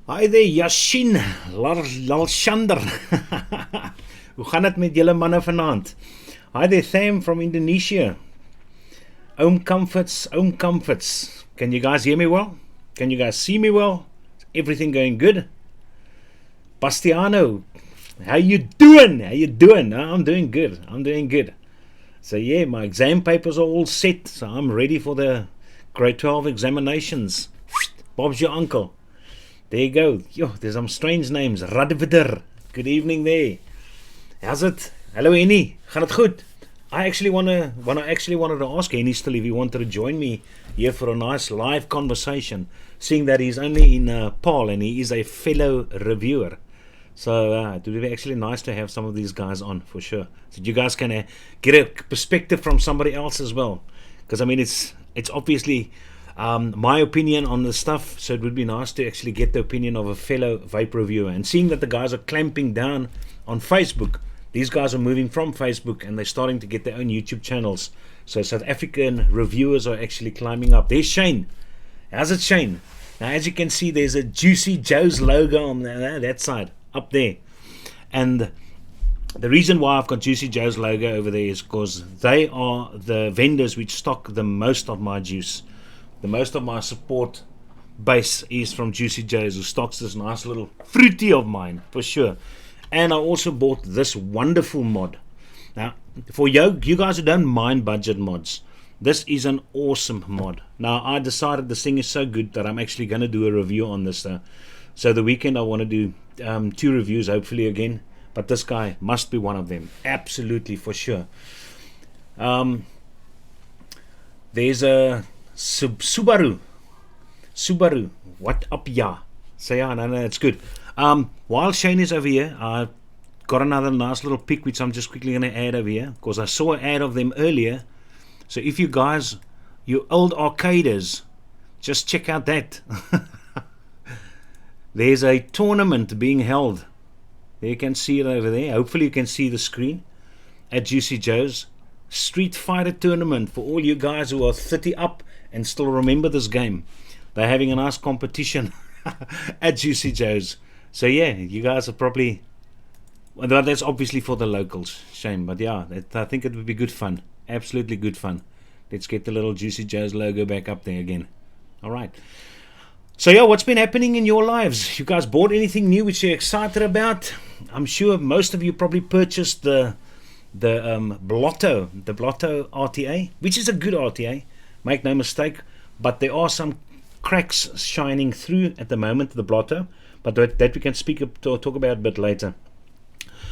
Hi there, Yashin, Lalshander. Hoe gaan het met julle manne vanaand? Hi there, Tham from Indonesia. Oom Comforts. Can you guys hear me well? Can you guys see me well? Is everything going good? Bastiano, how you doing? I'm doing good. So yeah, my exam papers are all set, so I'm ready for the grade 12 examinations. Bob's your uncle. There you go. Yo, there's some strange names. Radvidder. Good evening there. How's it? Hello, Henny. Gaan het goed? I actually wanted to ask Henny still if he wanted to join me here for a nice live conversation, seeing that he's only in Paul and he is a fellow reviewer. So it would be actually nice to have some of these guys on for sure. So you guys can get a perspective from somebody else as well. Because I mean, it's obviously my opinion on the stuff, so it would be nice to actually get the opinion of a fellow vape reviewer. And seeing that the guys are clamping down on Facebook, these guys are moving from Facebook and they're starting to get their own YouTube channels. So South African reviewers are actually climbing up. There's Shane. How's it, Shane? Now, as you can see, there's a Juicy Joe's logo on that side, up there. And the reason why I've got Juicy Joe's logo over there is because they are the vendors which stock the most of my juice. The most of my support base is from Juicy Joe's, who stocks this nice little fruity of mine, for sure. And I also bought this wonderful mod. Now, for you guys who don't mind budget mods, this is an awesome mod. Now, I decided this thing is so good that I'm actually going to do a review on this. So the weekend I want to do 2 reviews, hopefully again. But this guy must be one of them. Absolutely, for sure. There's a Subaru, what up, ya? So yeah, no, it's good. While Shane is over here, I've got another nice little pic which I'm just quickly going to add over here, because I saw an ad of them earlier. So if you guys, you old arcaders, just check out that. There's a tournament being held. There you can see it over there. Hopefully you can see the screen at Juicy Joe's. Street Fighter tournament for all you guys who are 30 up and still remember this game. They're having a nice competition at Juicy Joe's. So yeah, you guys are probably, well, that's obviously for the locals, Shane, but yeah, I think it would be good fun. Absolutely good fun. Let's get the little Juicy Joe's logo back up there again. Alright, so yeah, what's been happening in your lives? You guys bought anything new which you're excited about? I'm sure most of you probably purchased the Blotto RTA, which is a good RTA, make no mistake, but there are some cracks shining through at the moment, the Blotto, but that we can talk about a bit later.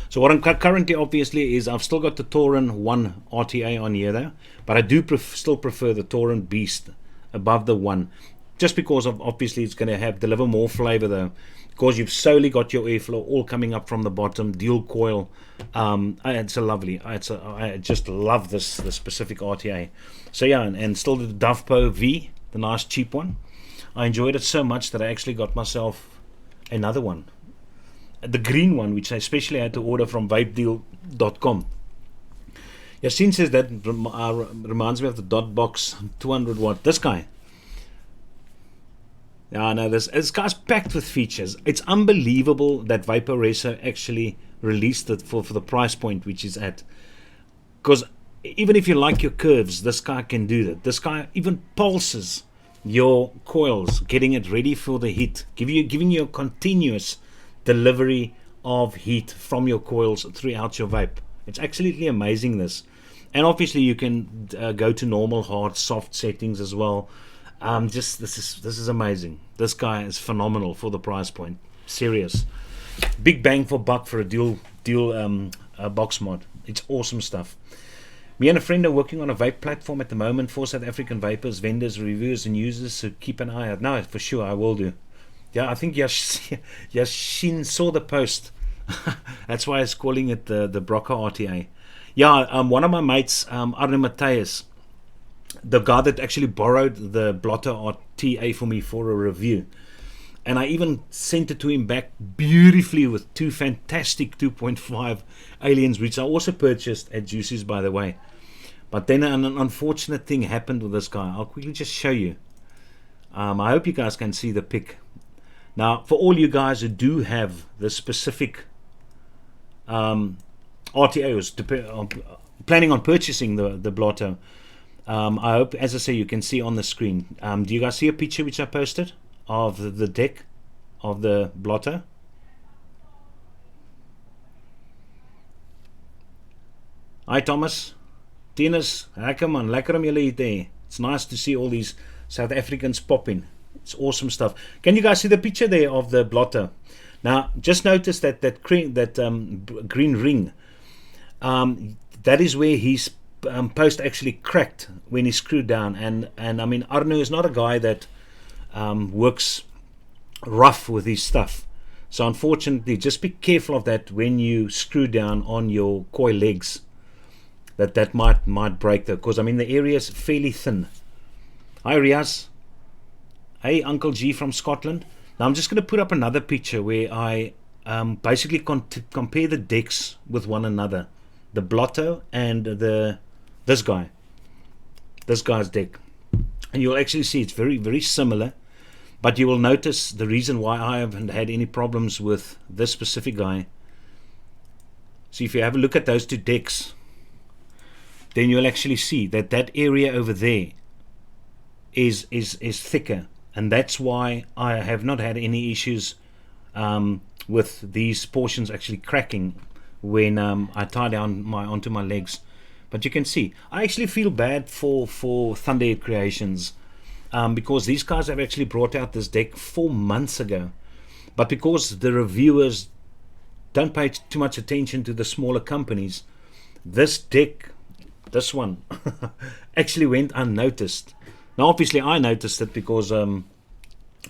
So what I'm currently, obviously, is I've still got the Tauren 1 RTA on here though, but I do still prefer the Tauren Beast above the 1, just because of, obviously, it's going to deliver more flavor though, because you've solely got your airflow all coming up from the bottom, dual coil. It's a lovely, I just love this specific RTA. So yeah, and still the Dovpo V, the nice cheap one. I enjoyed it so much that I actually got myself another one, the green one, which I especially had to order from vapedeal.com. Yasin says that reminds me of the Dot Box 200 watt. This guy. Yeah, no, this guy's packed with features. It's unbelievable that Vaporesso actually released it for the price point which is at. Because even if you like your curves, this guy can do that. This guy even pulses your coils, getting it ready for the heat, giving you a continuous delivery of heat from your coils throughout your vape. It's absolutely amazing, this. And obviously you can go to normal, hard, soft settings as well. This is amazing. This guy is phenomenal for the price point. Serious, big bang for buck for a dual box mod. It's awesome stuff. Me and a friend are working on a vape platform at the moment for South African vapors, vendors, reviewers, and users. So keep an eye out. No, for sure I will do. Yeah, I think Yashin saw the post. That's why I was calling it the Broca RTA. Yeah, one of my mates, Arne Matthias, the guy that actually borrowed the Blotto RTA for me for a review, and I even sent it to him back beautifully with 2 fantastic 2.5 aliens, which I also purchased at Juicy's, by the way. But then an unfortunate thing happened with this guy. I'll quickly just show you. I hope you guys can see the pic. Now, for all you guys who do have the specific RTOs, planning on purchasing the blotter, I hope, as I say, you can see on the screen. Do you guys see a picture which I posted of the deck of the blotter? Hi Thomas, Tinus, lekker man, lekker om julle hier te hê. It's nice to see all these South Africans popping. It's awesome stuff. Can you guys see the picture there of the blotter? Now, just notice that green ring. That is where his post actually cracked when he screwed down. And I mean, Arno is not a guy that works rough with his stuff. So unfortunately, just be careful of that when you screw down on your coil legs. That might break though, because I mean the area is fairly thin. Hi Riaz. Hey Uncle G from Scotland. Now I'm just going to put up another picture where I basically compare the decks with one another, the Blotto and this guy's deck, and you'll actually see it's very, very similar. But you will notice the reason why I haven't had any problems with this specific guy. So if you have a look at those two decks, then you'll actually see that that area over there is thicker, and that's why I have not had any issues with these portions actually cracking when I tie down onto my legs. But you can see I actually feel bad for Thunderhead Creations, because these guys have actually brought out this deck 4 months ago, but because the reviewers don't pay too much attention to the smaller companies, this deck, this one actually went unnoticed. Now obviously I noticed it because I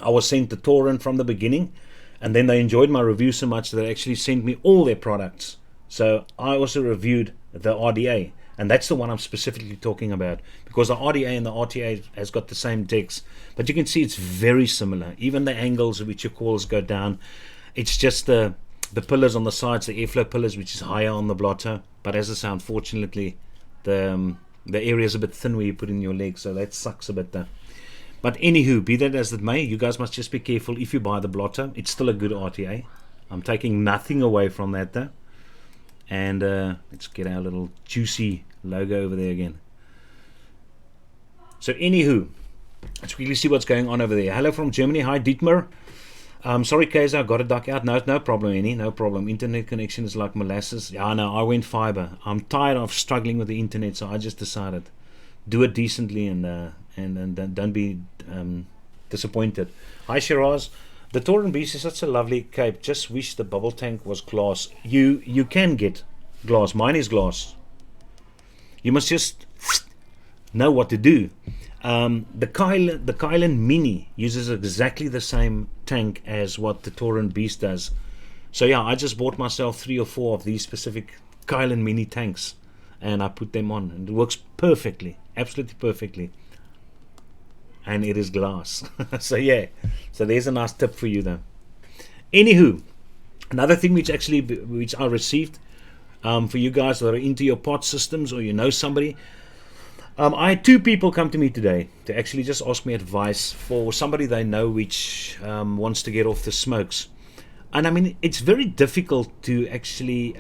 was sent the torrent from the beginning, and then they enjoyed my review so much that they actually sent me all their products. So I also reviewed the RDA, and that's the one I'm specifically talking about, because the RDA and the RTA has got the same decks, but you can see it's very similar. Even the angles at which your coils go down, it's just the pillars on the sides, the airflow pillars, which is higher on the blotter. But as I say, unfortunately the area is a bit thin where you put in your legs, so that sucks a bit there. But anywho, be that as it may, you guys must just be careful if you buy the blotter. It's still a good RTA. I'm taking nothing away from that though. And let's get our little juicy logo over there again. So anywho, let's quickly see what's going on over there. Hello from Germany. Hi Dietmar. Sorry Kaiser, I got to duck out. No problem, Annie, no problem. Internet connection is like molasses. Yeah, no, I went fiber. I'm tired of struggling with the internet, so I just decided do it decently and don't be disappointed. Hi Shiraz. The Torrent Beast is such a lovely cape. Just wish the bubble tank was glass. You can get glass. Mine is glass. You must just know what to do. The Kylan Mini uses exactly the same tank as what the Torrent Beast does. So yeah, I just bought myself 3 or 4 of these specific Kylan Mini tanks, and I put them on, and it works perfectly, absolutely perfectly. And it is glass. So yeah, so there's a nice tip for you though. Anywho, another thing which I received for you guys that are into your pod systems, or you know somebody. I had 2 people come to me today to actually just ask me advice for somebody they know which wants to get off the smokes. And I mean, it's very difficult to actually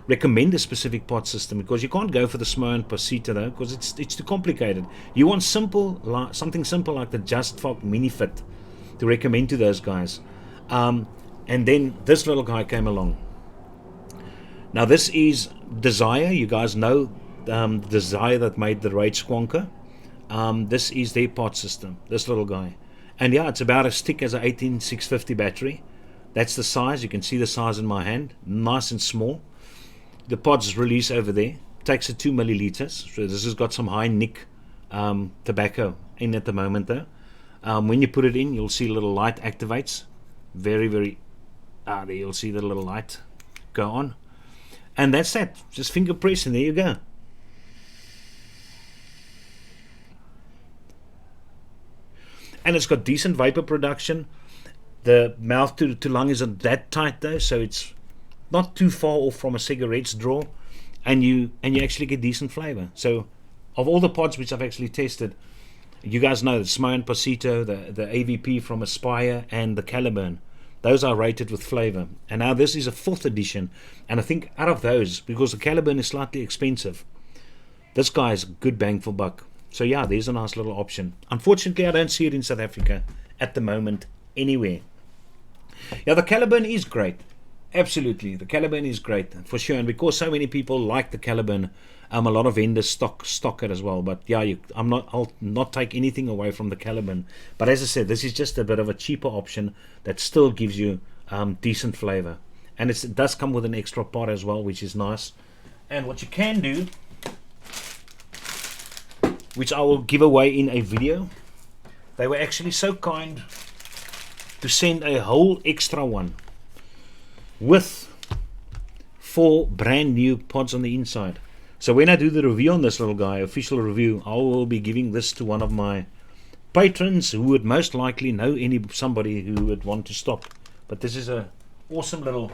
recommend a specific pod system, because you can't go for the Smo and Pasita though, because it's too complicated. You want something simple like the Just Fog Mini Fit to recommend to those guys. And then this little guy came along. Now this is Desire. You guys know Desire that made the Rage Squonker. This is their pod system, this little guy. And yeah, it's about as thick as an 18650 battery. That's the size. You can see the size in my hand, nice and small. The pods release over there, takes a 2 milliliters. So this has got some high nick tobacco in at the moment though. When you put it in, you'll see a little light activates. There you'll see the little light go on. And that's that. Just finger press and there you go. And it's got decent vapor production. The mouth to lung isn't that tight though, so it's not too far off from a cigarette's draw, and you actually get decent flavor. So of all the pods which I've actually tested, You guys know the Smoke Pasito, the AVP from Aspire, and the Caliburn. Those are rated with flavor. And now this is a 4th edition. And I think out of those, because the Caliburn is slightly expensive, this guy is good bang for buck. So yeah, there's a nice little option. Unfortunately, I don't see it in South Africa at the moment anywhere. Yeah, the Caliburn is great. Absolutely, the Caliburn is great for sure. And because so many people like the Caliburn, a lot of vendors stock it as well. But yeah, I'll not take anything away from the Caliburn. But as I said, this is just a bit of a cheaper option that still gives you decent flavor. And it does come with an extra pot as well, which is nice. And what you can do, which I will give away in a video, they were actually so kind to send a whole extra one with 4 brand new pods on the inside. So when I do the review on this little guy, official review, I will be giving this to one of my patrons who would most likely know somebody who would want to stop. But this is a awesome little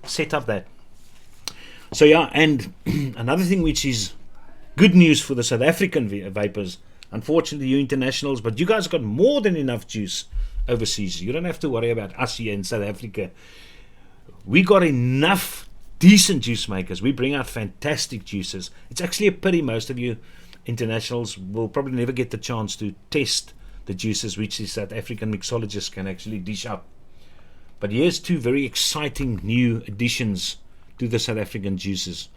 setup that. So yeah, and another thing which is good news for the South African vapors, unfortunately you internationals, but you guys got more than enough juice overseas. You don't have to worry about us here in South Africa. We got enough decent juice makers. We bring out fantastic juices. It's actually a pity most of you internationals will probably never get the chance to test the juices which the South African mixologists can actually dish up. But here's 2 very exciting new additions to the South African juices.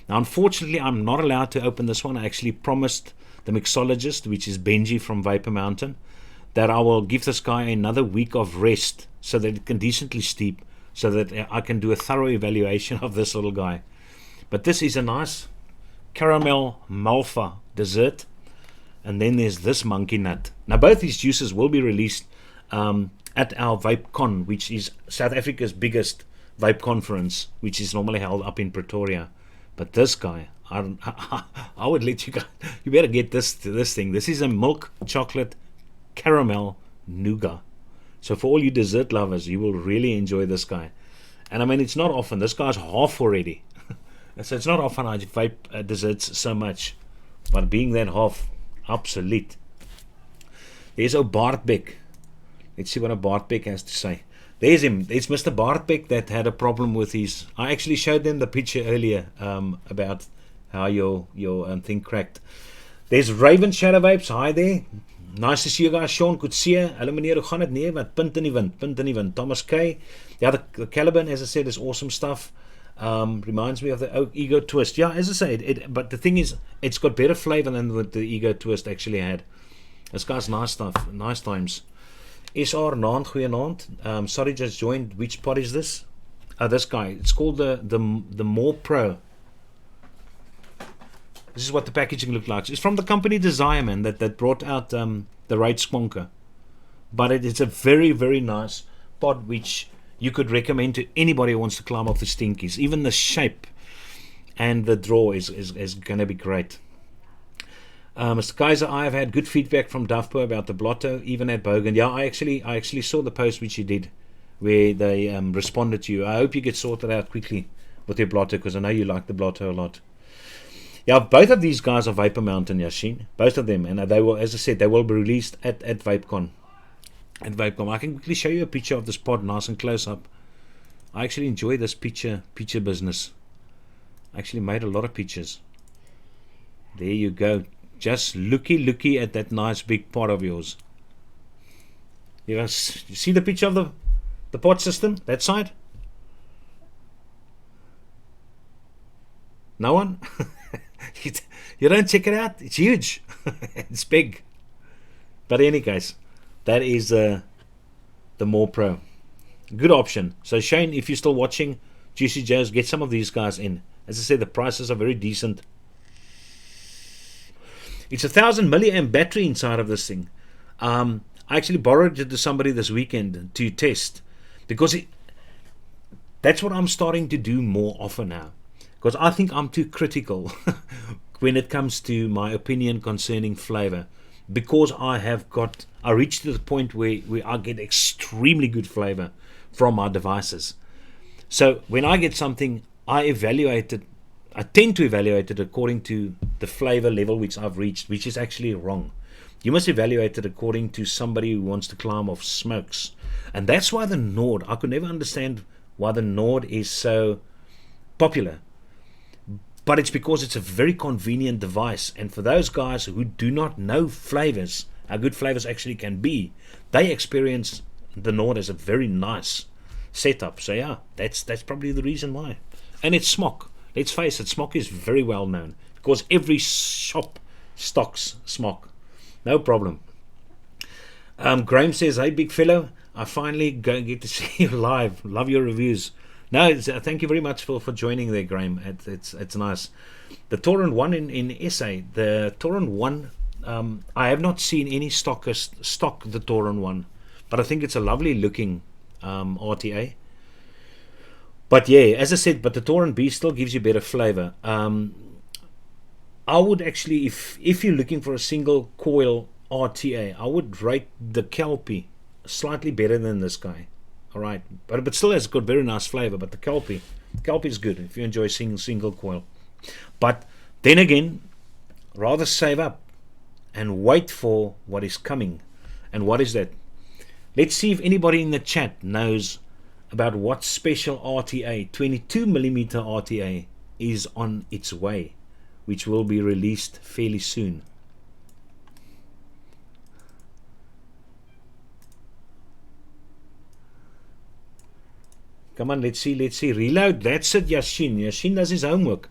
Now unfortunately I'm not allowed to open this one. I actually promised the mixologist, which is Benji from Vapor Mountain, that I will give this guy another week of rest so that it can decently steep, so that I can do a thorough evaluation of this little guy. But this is a nice caramel malva dessert. And then there's this monkey nut. Now both these juices will be released at our VapeCon, which is South Africa's biggest vape conference, which is normally held up in Pretoria. But this guy, I would let you guys, you better get this thing. This is a milk chocolate caramel nougat. So for all you dessert lovers, you will really enjoy this guy. And I mean, it's not often. This guy's half already. So it's not often I vape desserts so much. But being that half, obsolete. There's Bartbeck. Let's see what Bartbeck has to say. There's him. It's Mr. Bartbeck that had a problem with his... I actually showed them the picture earlier about how your thing cracked. There's Raven Shadow Vapes. Hi there. Nice to see you guys. Sean Kutsia. Hallo meneer, hoe gaan het? Nee, wat punt in die wind. Thomas K. Yeah, the Caliburn, as I said, is awesome stuff. Reminds me of the Ego Twist. Yeah, as I said, but the thing is, it's got better flavor than what the Ego Twist actually had. This guy's nice stuff. Nice times. SR Naand, goeie naand. Sorry, just joined. Which pod is this? This guy. It's called the More Pro. This is what the packaging looked like. It's from the company Desire, man, that brought out the Raid Squonker. But it's a very, very nice pod which you could recommend to anybody who wants to climb off the stinkies. Even the shape and the draw is going to be great. Mr. Kaiser, I have had good feedback from Dufpo about the Blotto, even at Bogan. Yeah, I actually saw the post which you did where they responded to you. I hope you get sorted out quickly with your Blotto, because I know you like the Blotto a lot. Yeah, both of these guys are Vapor Mountain, Yashin. Both of them. And they will, as I said, they will be released at VapeCon. At VapeCon. I can quickly show you a picture of this pod nice and close up. I actually enjoy this picture business. I actually made a lot of pictures. There you go. Just looky at that nice big pot of yours. You see the picture of the pot system? That side? No one? You don't check it out? It's huge. It's big. But in any case, that is the More Pro. Good option. So Shane, if you're still watching, Juicy Joe's, get some of these guys in. As I said, the prices are very decent. It's a 1000 milliamp battery inside of this thing. I actually borrowed it to somebody this weekend to test, because that's what I'm starting to do more often now. Because I think I'm too critical when it comes to my opinion concerning flavor. Because I reached to the point where I get extremely good flavor from my devices. So when I get something, I evaluate it I tend to evaluate it according to the flavor level which I've reached, which is actually wrong. You must evaluate it according to somebody who wants to climb off smokes. And that's why the Nord, I could never understand why the Nord is so popular. But it's because it's a very convenient device. And for those guys who do not know flavors, how good flavors actually can be, they experience the Nord as a very nice setup. So yeah, that's probably the reason why. And it's Smok. Let's face it, Smok is very well known because every shop stocks Smok. No problem. Graham says, hey big fellow, I finally get to see you live. Love your reviews. No, thank you very much for joining there, Graham. It's nice. The Torrent 1 in SA, the Torrent 1, I have not seen any stockers stock the Torrent 1, but I think it's a lovely looking RTA. But yeah, as I said, but the Torrent B still gives you better flavor. I would actually, if you're looking for a single coil RTA, I would rate the Kelpie slightly better than this guy. All right, but still has got very nice flavor. But the Kelpie is good if you enjoy single coil. But then again, rather save up and wait for what is coming. And what is that? Let's see if anybody in the chat knows about what special RTA, 22mm RTA, is on its way, which will be released fairly soon. Come on, let's see. Reload. That's it, Yashin. Yashin does his homework.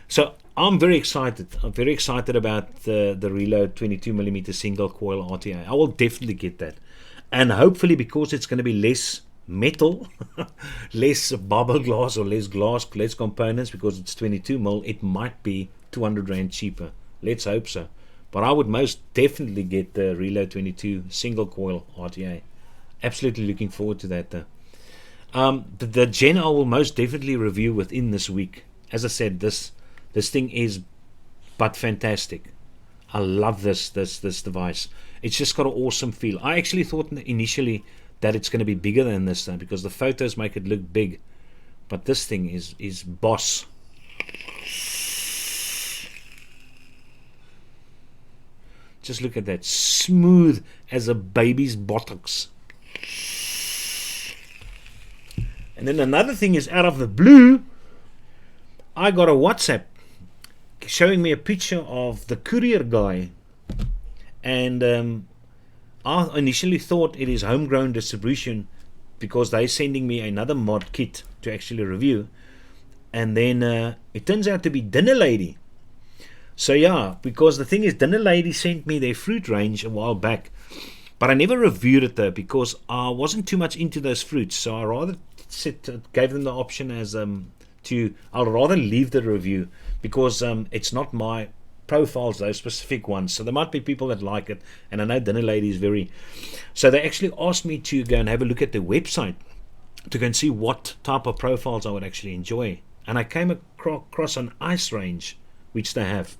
So I'm very excited. I'm very excited about the Reload 22mm single coil RTA. I will definitely get that. And hopefully, because it's going to be less metal, less bubble glass or less glass, less components, because it's 22mm, it might be 200 Rand cheaper. Let's hope so. But I would most definitely get the Reload 22 single coil RTA. Absolutely looking forward to that though. The Gen I will most definitely review within this week. As I said, this thing is but fantastic. I love this device. It's just got an awesome feel. I actually thought initially that it's going to be bigger than this though, because the photos make it look big. But this thing is boss. Just look at that, smooth as a baby's buttocks. And then another thing is, out of the blue, I got a WhatsApp showing me a picture of the courier guy. And I initially thought it is homegrown distribution because they're sending me another mod kit to actually review. And then it turns out to be Dinner Lady. So yeah, because the thing is, Dinner Lady sent me their fruit range a while back. But I never reviewed it though, because I wasn't too much into those fruits. So I rather gave them the option as I'll rather leave the review, because it's not my profiles, those specific ones. So there might be people that like it, and I know Dinner Lady is very. So they actually asked me to go and have a look at their website to go and see what type of profiles I would actually enjoy. And I came across an ice range which they have.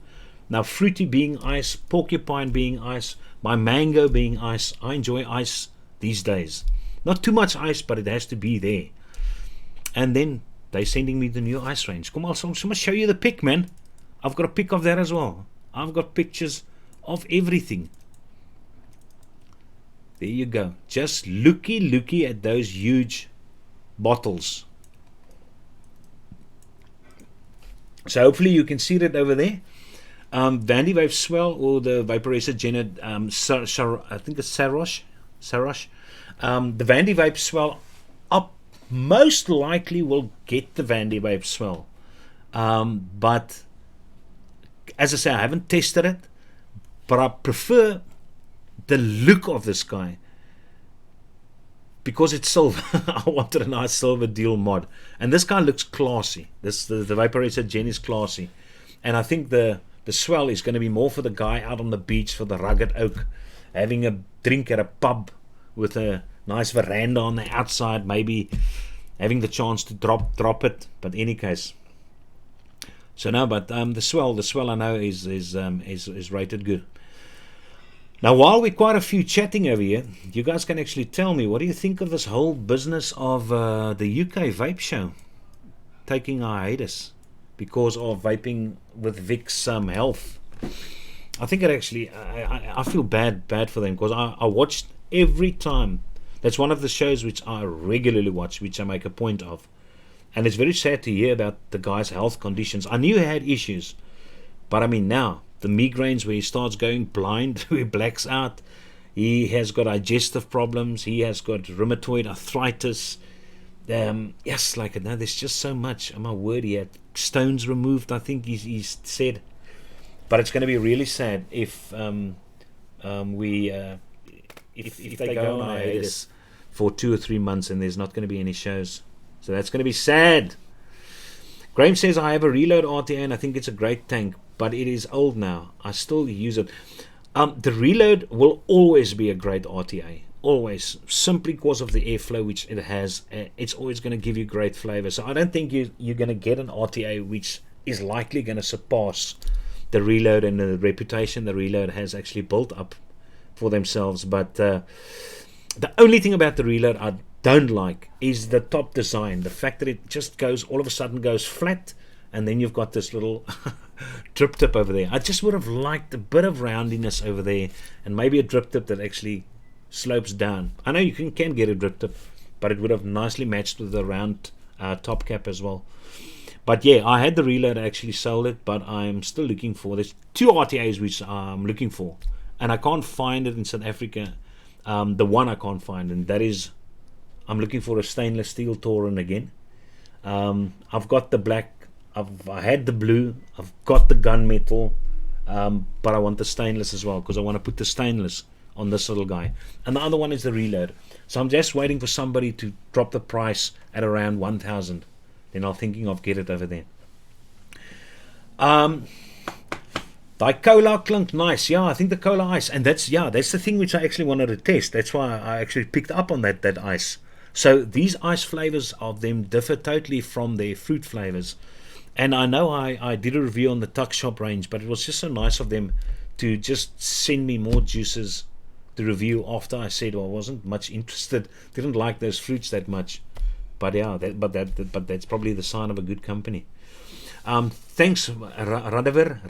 Now, fruity being ice, porcupine being ice, my mango being ice. I enjoy ice these days. Not too much ice, but it has to be there. And then they're sending me the new ice range. Come on, so I'm going to show you the pic, man. I've got a pic of that as well. I've got pictures of everything. There you go. Just looky at those huge bottles. So hopefully you can see that over there. Vandy Vape Swell, or the Vaporizer Janet, I think it's Sarosh. The Vandy Vape Swell, up most likely will get the Vandy Vape Swell. But as I say, I haven't tested it, but I prefer the look of this guy because it's silver. I wanted a nice silver deal mod, and this guy looks classy. The Vaporizer Gen is classy, and I think the Swell is going to be more for the guy out on the beach, for the rugged oak, having a drink at a pub with a nice veranda on the outside, maybe having the chance to drop it. But in any case, so no, but the Swell I know is rated good. Now, while we're quite a few chatting over here, you guys can actually tell me, what do you think of this whole business of the UK vape show taking a hiatus? because of vaping with Vic's health. I think it actually, I feel bad for them, because I watched every time. That's one of the shows which I regularly watch, which I make a point of. And it's very sad to hear about the guy's health conditions. I knew he had issues, but I mean now, the migraines where he starts going blind, where he blacks out, he has got digestive problems, he has got rheumatoid arthritis. Yes, like now there's just so much. Oh my word, he had stones removed, I think he's said. But it's going to be really sad if if they go on hiatus for 2 or 3 months and there's not going to be any shows. So that's going to be sad. Graham says, I have a Reload RTA and I think it's a great tank, but it is old now. I still use it. The Reload will always be a great RTA. Always. Simply because of the airflow which it has. It's always going to give you great flavor. So I don't think you're going to get an RTA which is likely going to surpass the Reload and the reputation the Reload has actually built up for themselves. But the only thing about the Reload I don't like is the top design. The fact that it just goes, all of a sudden goes flat, and then you've got this little drip tip over there. I just would have liked a bit of roundiness over there, and maybe a drip tip that actually slopes down. I know you can get a drip tip, but it would have nicely matched with the round top cap as well. But yeah, I had the Reload, I actually sold it, but I'm still looking for, there's 2 RTAs which I'm looking for, and I can't find it in South Africa. The one I can't find, and that is, I'm looking for a stainless steel Tauren again. I've got the black, I had the blue, I've got the gunmetal, but I want the stainless as well, because I want to put the stainless on this little guy. And the other one is the Reload. So I'm just waiting for somebody to drop the price at around 1,000. Then I'm thinking of get it over there. Die cola klink nice. Yeah, I think the cola ice, and that's the thing which I actually wanted to test. That's why I actually picked up on that ice. So these ice flavors of them differ totally from their fruit flavors. And I know I did a review on the Tuck Shop range, but it was just so nice of them to just send me more juices to review after I said, well, I wasn't much interested, didn't like those fruits that much. But yeah, but that's probably the sign of a good company. Thanks, Radiver.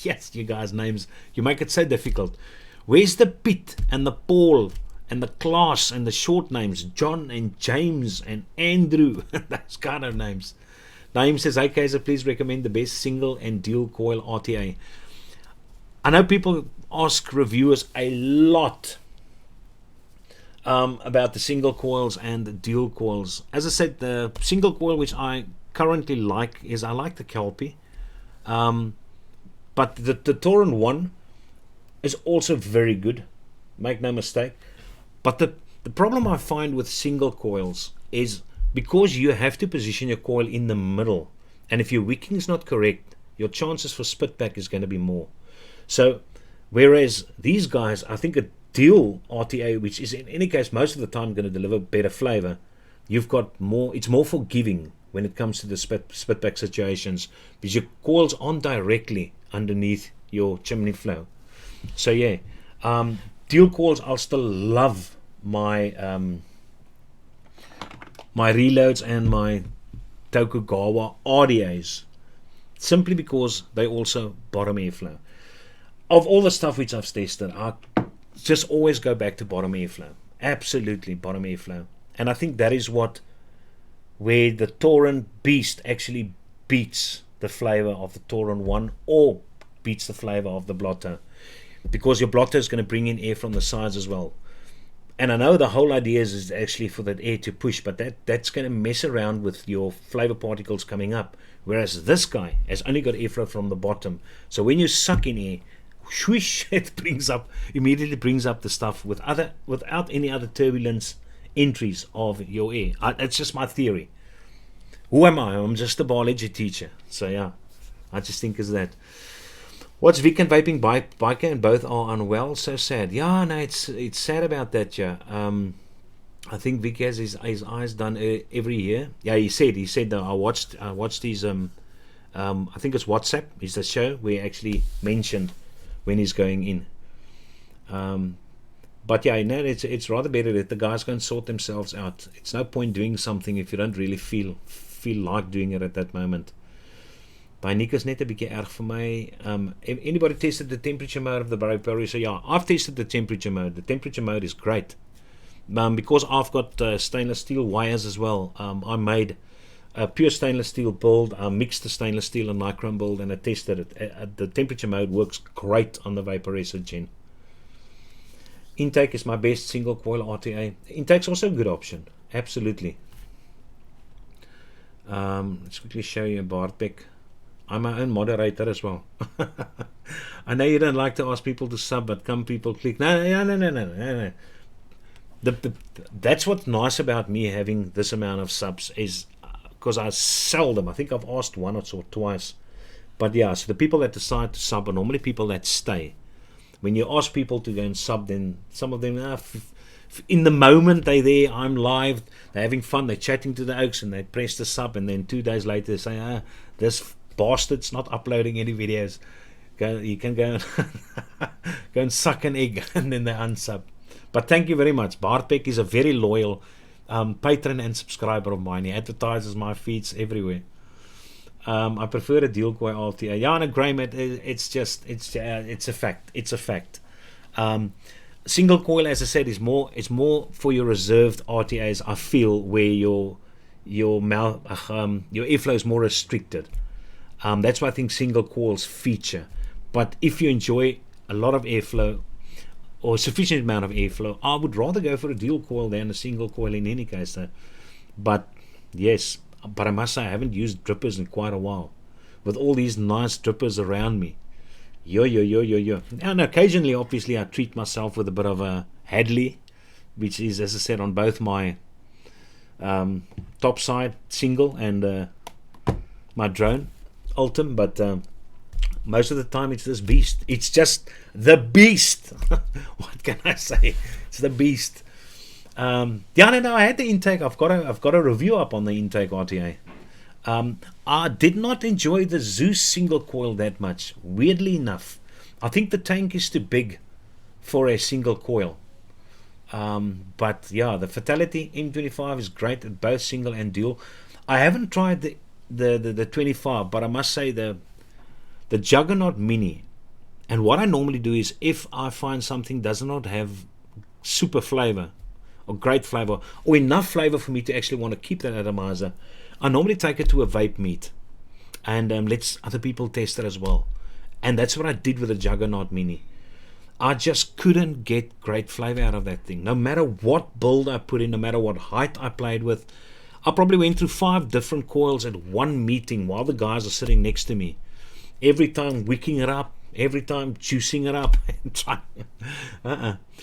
Yes, you guys' names, you make it so difficult. Where's the Pete and the Paul and the Klaas and the short names, John and James and Andrew? Those kind of names. Naeem says, hey Kaiser, please recommend the best single and dual coil RTA. I know people ask reviewers a lot about the single coils and the dual coils. As I said, the single coil which I currently like is, I like the Kelpie, but the Tauren 1 is also very good, make no mistake. But the problem I find with single coils is, because you have to position your coil in the middle, and if your wicking is not correct, your chances for spit back is going to be more. So whereas these guys, I think a dual RTA, which is in any case most of the time going to deliver better flavor, you've got more, it's more forgiving when it comes to the spit back situations, because your coils aren't directly underneath your chimney flow. So yeah, dual coils, I'll still love my my Reloads and my Tokugawa RDAs, simply because they also bottom airflow. Of all the stuff which I've tested, I just always go back to bottom airflow. Absolutely bottom airflow. And I think that is where the Tauren Beast actually beats the flavor of the Tauren 1, or beats the flavor of the Blotto, because your Blotto is going to bring in air from the sides as well. And I know the whole idea is actually for that air to push, but that's going to mess around with your flavor particles coming up. Whereas this guy has only got airflow from the bottom. So when you suck in air, swish, it immediately brings up the stuff without any other turbulence entries of your air. That's just my theory. Who am I? I'm just a biology teacher. So yeah, I just think is that. What's Vic and vaping biker, and both are unwell? So sad. Yeah, no, it's sad about that. Yeah, I think Vic has his eyes done every year. Yeah, he said that I watched his I think it's WhatsApp is the show where he actually mentioned when he's going in. But yeah, no, it's rather better that the guys go and sort themselves out. It's no point doing something if you don't really feel feel like doing it at that moment. By Nick is net 'n bietjie erg vir my. Anybody tested the temperature mode of the vaporizer? Yeah, I've tested the temperature mode. The temperature mode is great. Because I've got stainless steel wires as well. I made a pure stainless steel build. I mixed the stainless steel and nichrome build, and I tested it. The temperature mode works great on the vaporizer gen. Intake is my best single coil RTA. Intake's also a good option. Absolutely. Let's quickly show you Bartek. I'm my own moderator as well. I know you don't like to ask people to sub, but come people click. No. That's what's nice about me having this amount of subs is because I seldom, I think I've asked once or twice. But yeah, so the people that decide to sub are normally people that stay. When you ask people to go and sub, then some of them, in the moment they're there, I'm live, they're having fun, they're chatting to the oaks, and they press the sub, and then 2 days later they say, this bastard's not uploading any videos. You can go and go and suck an egg, and then they unsub. But thank you very much. Bartek is a very loyal patron and subscriber of mine. He advertises my feeds everywhere. I prefer a dual coil RTA. Yeah, and Graham, it's a fact. It's a fact. Single coil, as I said, is more for your reserved RTAs. I feel where your airflow is more restricted. That's why I think single coils feature. But if you enjoy a lot of airflow or a sufficient amount of airflow, I would rather go for a dual coil than a single coil in any case. But yes, but I must say I haven't used drippers in quite a while. With all these nice drippers around me. Yo. And occasionally, obviously, I treat myself with a bit of a Hadley, which is, as I said, on both my top side single and my drone Ultim, but most of the time it's this beast. It's just the beast. What can I say? It's the beast. I had the intake. I've got a review up on the intake RTA. I did not enjoy the Zeus single coil that much. Weirdly enough, I think the tank is too big for a single coil. But yeah, the Fatality M25 is great at both single and dual. I haven't tried the 25, but I must say the Juggernaut Mini. And what I normally do is, if I find something does not have super flavor or great flavor or enough flavor for me to actually want to keep that atomizer, I normally take it to a vape meet and let other people test it as well. And that's what I did with the Juggernaut Mini. I just couldn't get great flavor out of that thing. No matter what build I put in, no matter what height I played with, I probably went through 5 different coils at one meeting while the guys are sitting next to me. Every time wicking it up, every time juicing it up.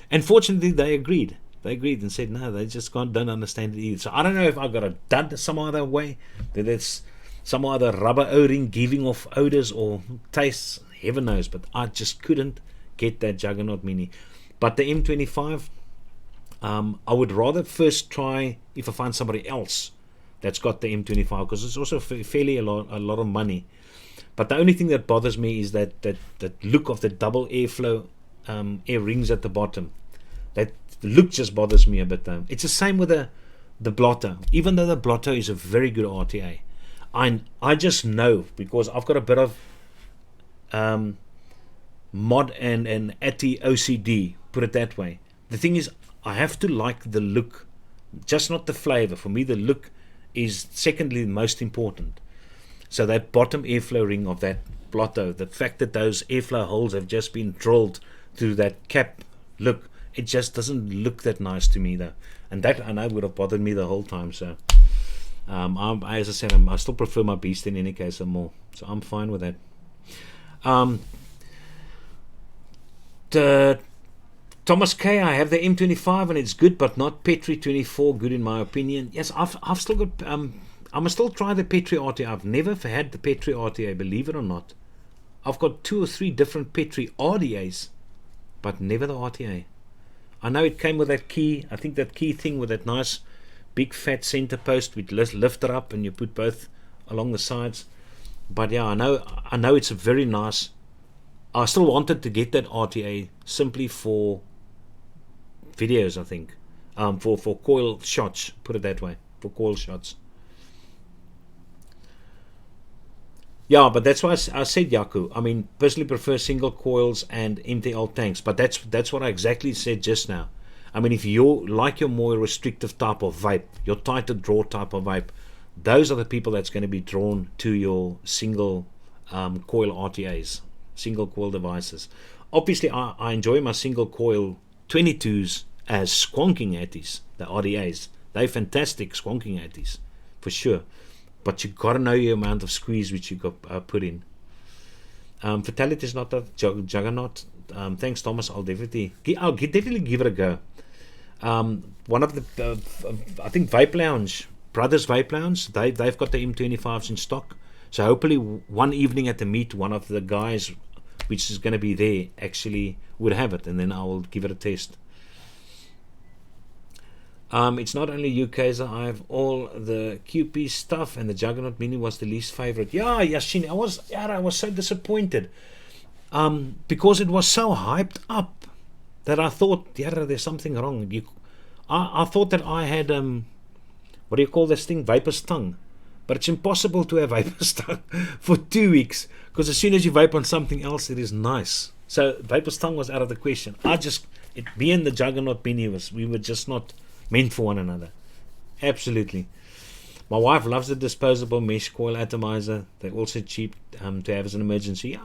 And fortunately, they agreed. They agreed and said, no, they just don't understand it either. So I don't know if I got it done some other way, that it's some other rubber O-ring giving off odors or tastes, heaven knows. But I just couldn't get that Juggernaut Mini. But the M25, I would rather first try if I find somebody else that's got the M25, because it's also fairly a lot of money. But the only thing that bothers me is that look of the double airflow air rings at the bottom. That look just bothers me a bit. It's the same with the blotter. Even though the blotter is a very good RTA, I just know, because I've got a bit of mod and ATI OCD, put it that way. The thing is, I have to like the look, just not the flavor. For me, the look is secondly the most important. So that bottom airflow ring of that blotto, the fact that those airflow holes have just been drilled through that cap, look, it just doesn't look that nice to me though. And that, I know, would have bothered me the whole time. So as I said, I still prefer my beast in any case more. So I'm fine with that. The Thomas K, I have the M25 and it's good, but not Petri 24 good in my opinion. Yes, I've still got I must still try the Petri RTA. I've never had the Petri RTA, believe it or not. I've got 2 or 3 different Petri RDAs, but never the RTA. I know it came with that key, I think that key thing with that nice big fat center post with lift it up and you put both along the sides. But yeah, I know it's a very nice. I still wanted to get that RTA simply for videos, I think. For coil shots, put it that way, for coil shots. Yeah, but that's why I said, Yaku. I mean, personally prefer single coils and MTL tanks, but that's what I exactly said just now. I mean, if you like your more restrictive type of vape, your tighter draw type of vape, those are the people that's going to be drawn to your single coil RTAs, single coil devices. Obviously, I enjoy my single coil 22s as squonking atties, the RDAs. They're fantastic squonking atties, for sure. But you gotta know your amount of squeeze which you got put in. Fatality is not a juggernaut. Thanks, Thomas. I'll definitely give it a go. One of the I think Vape Lounge, Brothers Vape Lounge, they've got the M25s in stock. So hopefully one evening at the meet, one of the guys which is going to be there actually would have it, and then I will give it a test. It's not only UK's. I have all the QP stuff, and the Juggernaut Mini was the least favorite. Yeah, Yashin, I was so disappointed. Because it was so hyped up that I thought, yeah, there's something wrong. I thought that I had what do you call this thing? Vapor's tongue. But it's impossible to have vapor's tongue for 2 weeks, because as soon as you vape on something else, it is nice. So vapor's tongue was out of the question. Me and the Juggernaut Mini we were just not meant for one another. Absolutely. My wife loves the disposable mesh coil atomizer. They're also cheap to have as an emergency.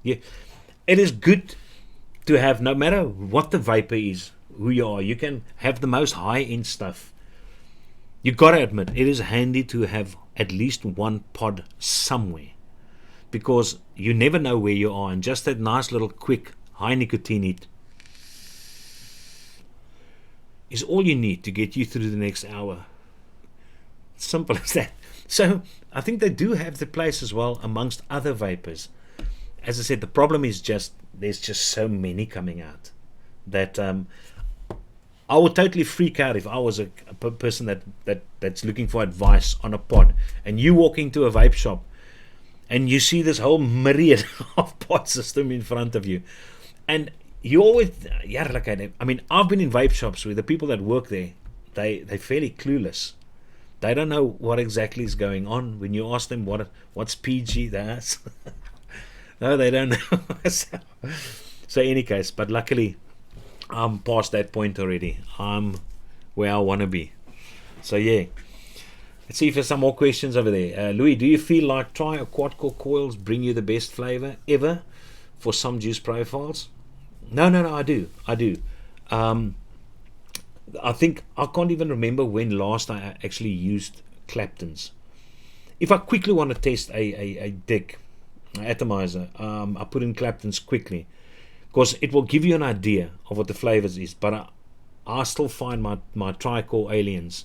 Yeah, it is good to have, no matter what the vapor is, who you are. You can have the most high-end stuff. You gotta admit, it is handy to have at least one pod somewhere, because you never know where you are, and just that nice little quick high nicotine hit is all you need to get you through the next hour. Simple as that. So I think they do have the place as well amongst other vapors. As I said, the problem is just there's just so many coming out that I would totally freak out if I was a person that's looking for advice on a pod, and you walk into a vape shop and you see this whole myriad of pod system in front of you, and you always, I mean, I've been in vape shops where the people that work there, they're fairly clueless. They don't know what exactly is going on. When you ask them what's PG, that's no, they don't know. So any case, but luckily I'm past that point already. I'm where I want to be. So yeah, let's see if there's some more questions over there. Louis, do you feel like tri or quad core coils bring you the best flavor ever for some juice profiles? No, I do. I think I can't even remember when last I actually used Clapton's. If I quickly want to test a DIC atomizer, I put in Clapton's quickly, because it will give you an idea of what the flavors is. But I still find my tri-core aliens,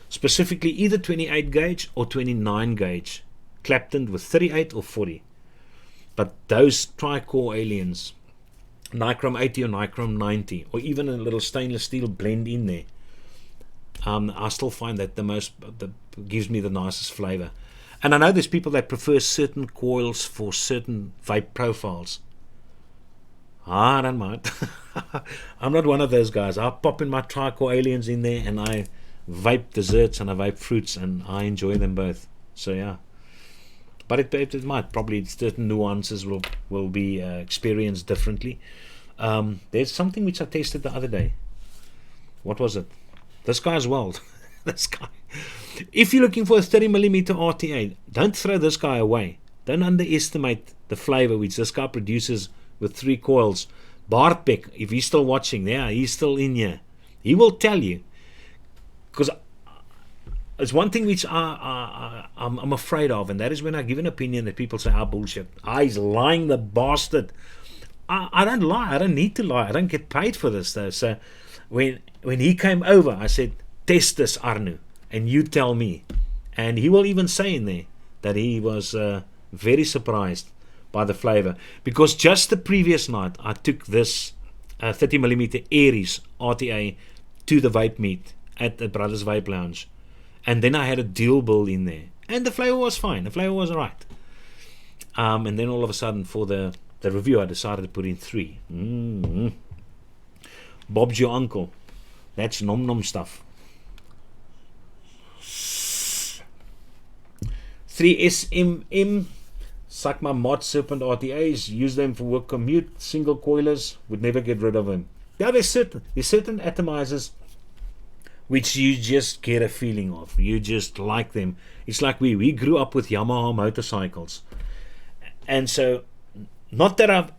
specifically either 28 gauge or 29 gauge, Clapton with 38 or 40. But those tri-core aliens, Nichrome 80 or Nichrome 90, or even a little stainless steel blend in there, I still find that that gives me the nicest flavor. And I know there's people that prefer certain coils for certain vape profiles. I don't mind. I'm not one of those guys. I pop in my tri-core aliens in there, and I vape desserts and I vape fruits, and I enjoy them both. So yeah. But it might probably certain nuances will be experienced differently. There's something which I tasted the other day. What was it? This guy as well. This guy. If you're looking for a 30mm RTA, don't throw this guy away. Don't underestimate the flavor which this guy produces with 3 coils. Bart Beck, if he's still watching, yeah, he's still in here. He will tell you. Because it's one thing which I'm afraid of, and that is when I give an opinion that people say, bullshit. He's lying, the bastard. I don't lie. I don't need to lie. I don't get paid for this, though. So when he came over, I said, test this, Arnu, and you tell me. And he will even say in there that he was very surprised by the flavor. Because just the previous night, I took this 30mm Aries RTA to the vape meet at the Brothers Vape Lounge. And then I had a deal bill in there, and the flavor was fine. The flavor was alright. And then all of a sudden, for the review, I decided to put in 3. Bob's your uncle. That's nom nom stuff. 3SMM Suck my mod Serpent RTAs, use them for work commute, single coilers, would never get rid of them. Yeah, there's certain atomizers which you just get a feeling of. You just like them. It's like we grew up with Yamaha motorcycles. And so, not that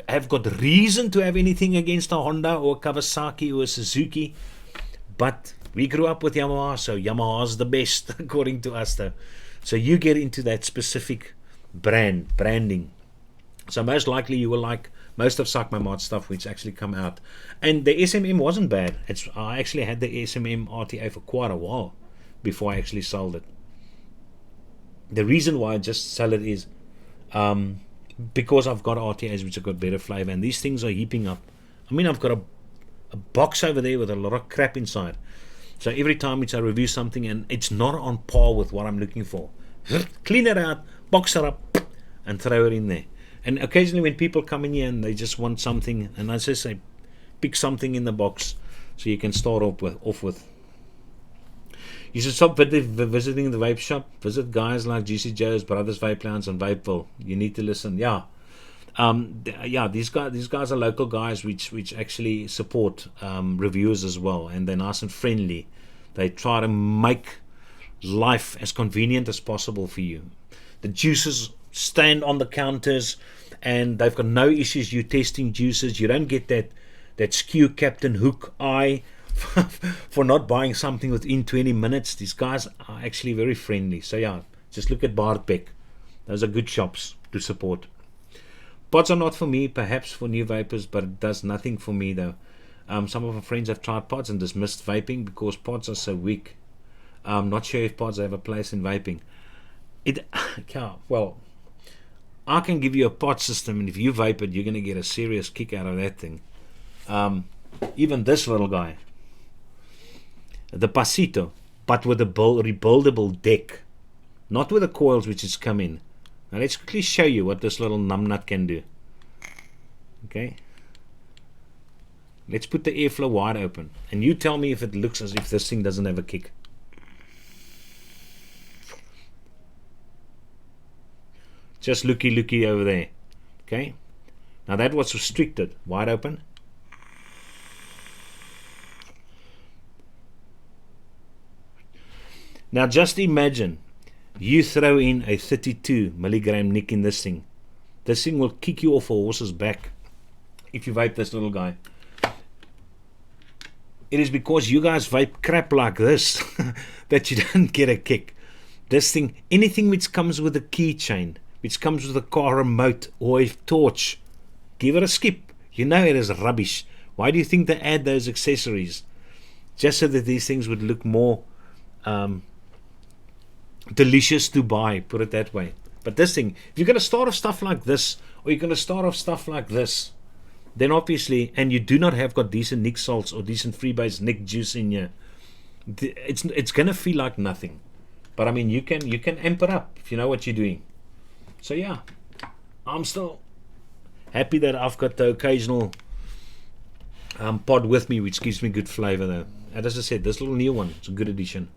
have got reason to have anything against a Honda or a Kawasaki or a Suzuki, but we grew up with Yamaha, so Yamaha's the best according to us though. So you get into that specific branding. So most likely you will like most of Suck My Mod stuff which actually come out. And the SMM wasn't bad. I actually had the SMM RTA for quite a while before I actually sold it. The reason why I just sell it is because I've got RTAs which have got better flavor, and these things are heaping up. I mean, I've got a box over there with a lot of crap inside. So every time which I review something and it's not on par with what I'm looking for, clean it out, box it up, and throw it in there. And occasionally when people come in here and they just want something, and I just say, pick something in the box so you can start off with. You should stop visiting the vape shop. Visit guys like GC Joe's, Brothers Vape Lounge, and Vapeville. You need to listen. Yeah, these guys are local guys which actually support reviewers as well, and they're nice and friendly. They try to make life as convenient as possible for you. The juices stand on the counters, and they've got no issues you testing juices. You don't get that skew Captain Hook eye for not buying something within 20 minutes. These guys are actually very friendly. So yeah, just look at Bardbeck. Those are good shops to support. Pods are not for me, perhaps for new vapors, but it does nothing for me though. Some of my friends have tried pods and dismissed vaping because pods are so weak. I'm not sure if pods have a place in vaping. Well, I can give you a pod system, and if you vape it, you're going to get a serious kick out of that thing. Even this little guy, the Pasito, but with a rebuildable deck, not with the coils which has come in. Now let's quickly show you what this little numbnut can do. Okay, let's put the airflow wide open, and you tell me if it looks as if this thing doesn't have a kick. Just looky over there. Okay, now that was restricted, wide open. Now just imagine you throw in a 32 milligram nick in this thing. This thing will kick you off a horse's back if you vape this little guy. It is because you guys vape crap like this that you don't get a kick. This thing, anything which comes with a keychain, which comes with a car remote or a torch, give it a skip. You know it is rubbish. Why do you think they add those accessories? Just so that these things would look more delicious to buy, put it that way. But this thing, if you're going to start off stuff like this, or you're going to start off stuff like this, then obviously, and you do not have got decent nick salts or decent freebase nick juice in here, it's going to feel like nothing. But I mean, you can amp it up if you know what you're doing. So yeah, I'm still happy that I've got the occasional pod with me, which gives me good flavor though. And as I said, this little new one, it's a good addition.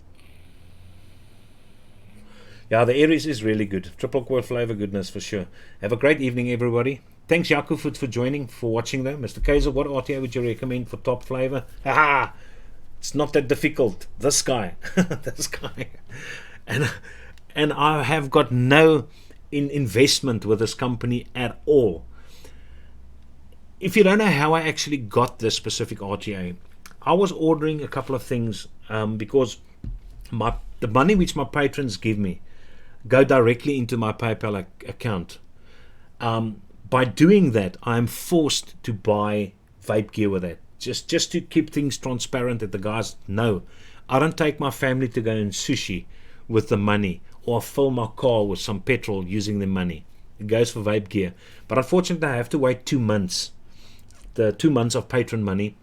Yeah, the Aries is really good. Triple coil flavor goodness for sure. Have a great evening, everybody. Thanks, Jaco, for joining, for watching though. Mr. Kaiser, what RTA would you recommend for top flavor? Haha! It's not that difficult. This guy. This guy. And I have got no investment with this company at all. If you don't know how I actually got this specific RTA, I was ordering a couple of things because the money which my patrons give me go directly into my PayPal account. By doing that, I'm forced to buy vape gear with that, just to keep things transparent, that the guys know I don't take my family to go and sushi with the money, or fill my car with some petrol using the money. It goes for vape gear. But unfortunately, I have to wait 2 months, the 2 months of patron money,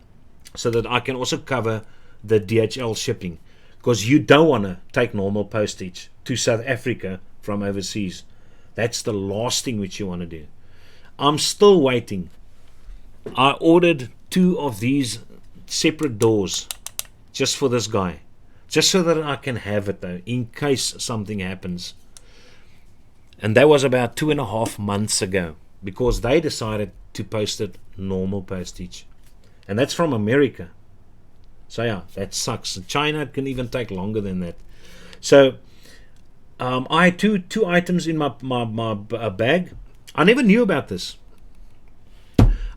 so that I can also cover the DHL shipping, because you don't want to take normal postage to South Africa from overseas. That's the last thing which you want to do. I'm still waiting. I ordered 2 of these separate doors just for this guy, just so that I can have it though, in case something happens. And that was about 2.5 months ago, because they decided to post it normal postage. And that's from America. So yeah, that sucks. China can even take longer than that. So I had two items in my bag. I never knew about this.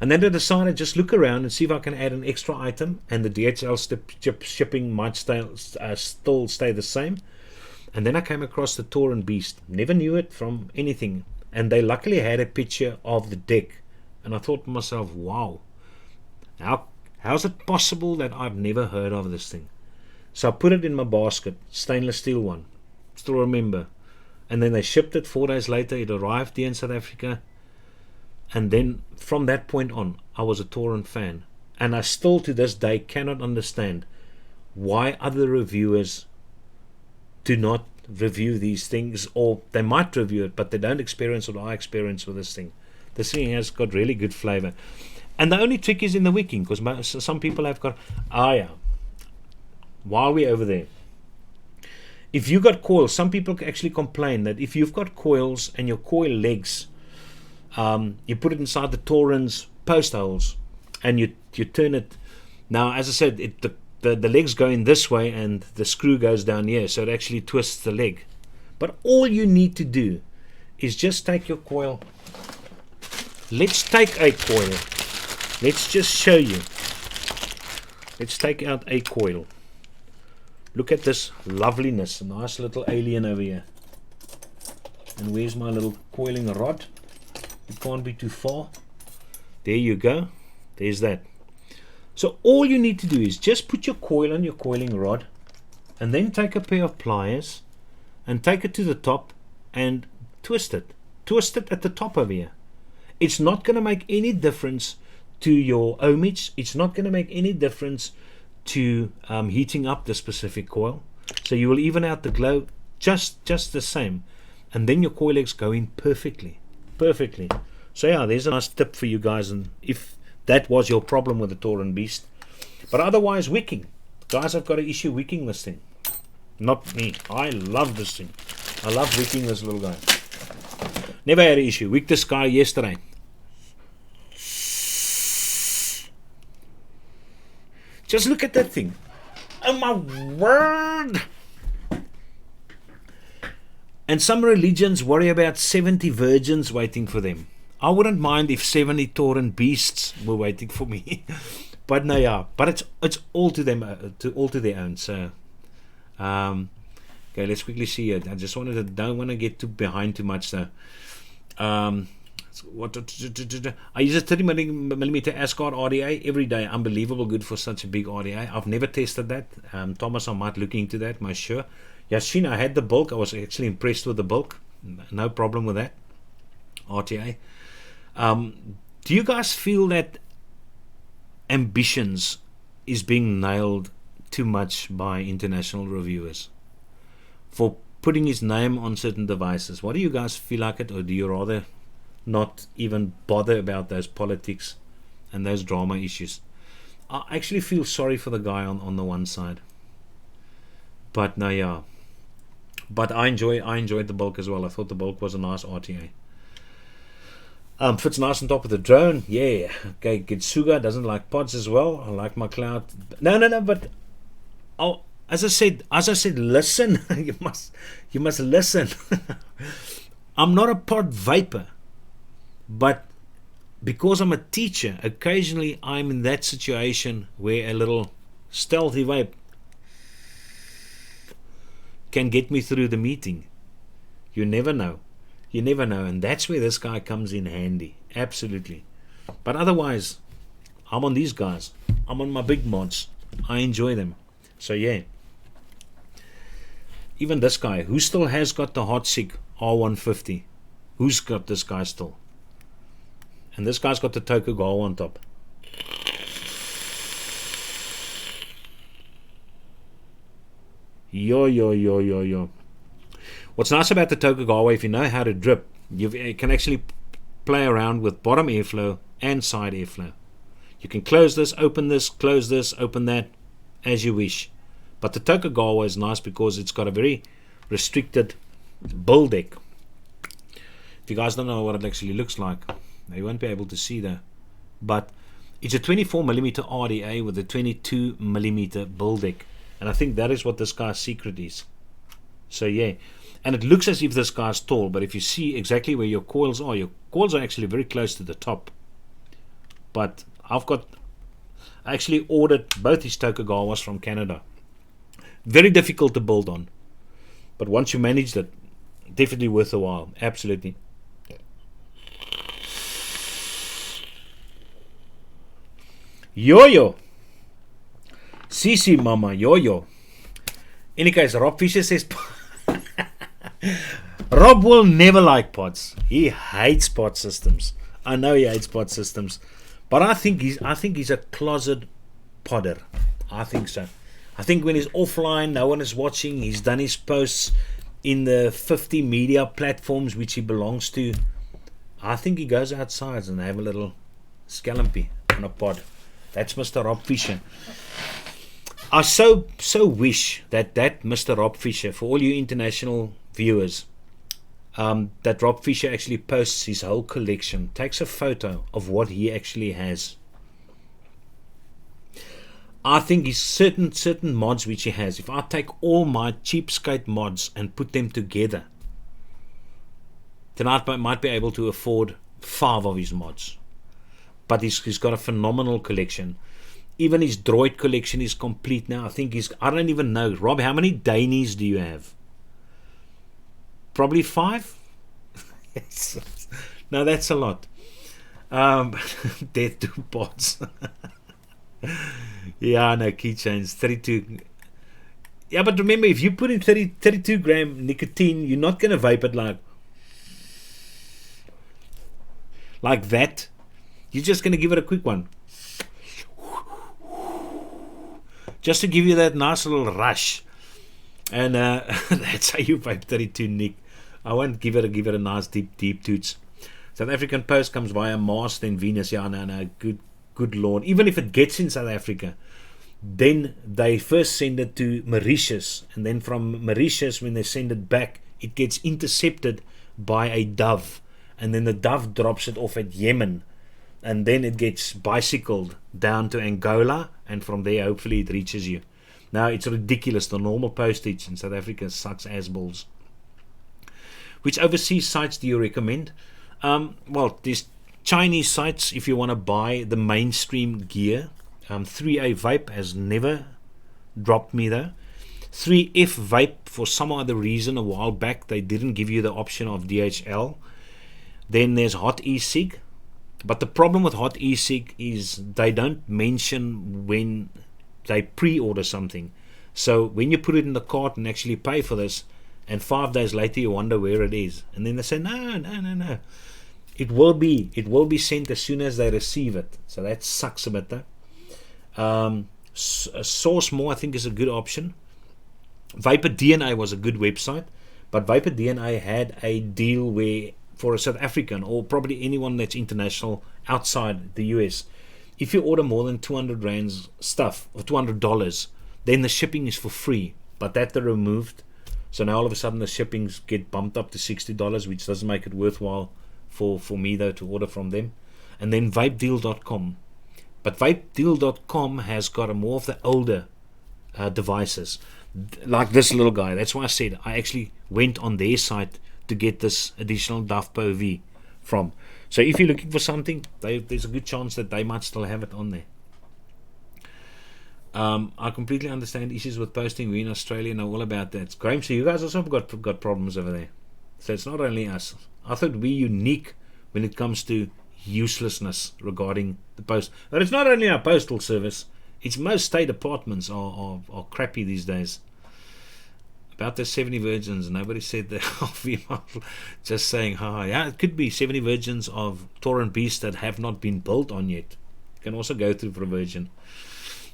And then I decided just look around and see if I can add an extra item, and the DHL shipping might still stay the same. And then I came across the Torrent Beast. Never knew it from anything. And they luckily had a picture of the deck. And I thought to myself, wow, how's it possible that I've never heard of this thing? So I put it in my basket, stainless steel one. Still remember. And then they shipped it 4 days later. It arrived here in South Africa. And then from that point on, I was a Torrent fan. And I still to this day cannot understand why other reviewers do not review these things, or they might review it, but they don't experience what I experience with this thing. This thing has got really good flavor. And the only trick is in the wicking, because some people have got... yeah. While we're over there, if you got coils, some people actually complain that if you've got coils and your coil legs, you put it inside the Torrent's post holes and you turn it. Now, as I said, the legs go in this way and the screw goes down here, so it actually twists the leg. But all you need to do is just take your coil. Let's take a coil. Let's just show you. Let's take out a coil. Look at this loveliness. A nice little alien over here. And where's my little coiling rod? It can't be too far. There you go. There's that. So all you need to do is just put your coil on your coiling rod, and then take a pair of pliers and take it to the top and twist it. Twist it at the top over here. It's not going to make any difference to your ohmage. It's not going to make any difference to heating up the specific coil. So you will even out the glow just the same. And then your coil legs go in perfectly. Perfectly. So yeah, there's a nice tip for you guys, and if that was your problem with the Torrent Beast. But otherwise, wicking. Guys, I've got an issue wicking this thing. Not me. I love this thing. I love wicking this little guy. Never had an issue. Wicked this guy yesterday. Just look at that thing. Oh my word! And some religions worry about 70 virgins waiting for them. I wouldn't mind if 70 Torrent Beasts were waiting for me. But no, yeah. But it's all to them, all to their own. So, okay, let's quickly see it. I just don't want to get behind too much though. I use a 30mm Asgard RDA every day. Unbelievable good for such a big RDA. I've never tested that. Thomas, I might look into that, most sure. Yashin, I had the bulk. I was actually impressed with the bulk. No problem with that. RTA. Do you guys feel that Ambitions is being nailed too much by international reviewers for putting his name on certain devices? What do you guys feel like it, or do you rather not even bother about those politics and those drama issues? I actually feel sorry for the guy on the one side. But no, yeah. But I enjoyed the bulk as well. I thought the bulk was a nice RTA. Fits nice on top of the drone. Yeah. Okay, Gitsuga doesn't like pods as well. I like my cloud. No, but as I said, listen. you must listen. I'm not a pod vapor, but because I'm a teacher, occasionally I'm in that situation where a little stealthy vape can get me through the meeting. You never know. You never know, and that's where this guy comes in handy. Absolutely. But otherwise, I'm on these guys. I'm on my big mods. I enjoy them. So yeah. Even this guy, who still has got the Hot Sig R150? Who's got this guy still? And this guy's got the Tokugawa on top. Yo. What's nice about the Tokugawa, if you know how to drip, you can actually play around with bottom airflow and side airflow. You can close this, close this, open that, as you wish. But the Tokugawa is nice because it's got a very restricted bull deck. If you guys don't know what it actually looks like, you won't be able to see that. But it's a 24mm RDA with a 22mm bull deck. And I think that is what this guy's secret is. So yeah. And it looks as if this guy's tall, but if you see exactly where your coils are actually very close to the top. But I actually ordered both his Tokugawas from Canada. Very difficult to build on. But once you manage it, definitely worth a while. Absolutely. Yo-yo. Sisi mama, yo-yo. Any case, Rob Fisher says Rob will never like pods. He hates pod systems. I know he hates pod systems. But I think he's a closet podder. I think so. I think when he's offline, no one is watching. He's done his posts in the 50 media platforms which he belongs to. I think he goes outside and have a little scallopy on a pod. That's Mr. Rob Fisher. I so wish that Mr. Rob Fisher, for all you international viewers, that Rob Fisher actually posts his whole collection, takes a photo of what he actually has. I think he's certain mods which he has. If I take all my cheapskate mods and put them together, then I might be able to afford 5 of his mods. But he's got a phenomenal collection. Even his droid collection is complete now. I don't even know. Rob, how many Dainies do you have? Probably 5? Yes. No, that's a lot. Death to pods. Yeah, no, keychains. 32. Yeah, but remember, if you put in 32 gram nicotine, you're not going to vape it like that. You're just going to give it a quick one. Just to give you that nice little rush. And that's how you vape 32 Nick. I won't give it a nice deep toots. South African post comes via Mars, then Venus. Yeah, no, good Lord. Even if it gets in South Africa, then they first send it to Mauritius. And then from Mauritius, when they send it back, it gets intercepted by a dove. And then the dove drops it off at Yemen. And then it gets bicycled down to Angola, and from there hopefully it reaches you. Now it's ridiculous. The normal postage in South Africa sucks ass balls. Which overseas sites do you recommend? Well, there's Chinese sites if you want to buy the mainstream gear. 3A Vape has never dropped me though. 3F Vape, for some other reason a while back they didn't give you the option of DHL. Then there's Hot E-Cig. But the problem with Hot E-Cig is they don't mention when they pre-order something. So when you put it in the cart and actually pay for this, and 5 days later you wonder where it is, and then they say no. It will be sent as soon as they receive it. So that sucks a bit though. Source More I think is a good option. Vapor DNA was a good website, but Vapor DNA had a deal where for a South African or probably anyone that's international outside the US, if you order more than 200 rands stuff or $200, then the shipping is for free. But that they removed, so now all of a sudden the shippings get bumped up to $60, which doesn't make it worthwhile for me though to order from them. And then vapedeal.com, but vapedeal.com has got a more of the older devices like this little guy. That's why I said I actually went on their site to get this additional DAFPO V from. So if you're looking for something, there's a good chance that they might still have it on there. I completely understand issues with posting. We in Australia know all about that. Graham, so you guys also have got problems over there. So it's not only us. I thought we're unique when it comes to uselessness regarding the post. But it's not only our postal service. It's most state departments are crappy these days. About the 70 virgins, nobody said that. Just saying, yeah, it could be 70 virgins of Torrent Beast that have not been built on yet. You can also go through for a virgin.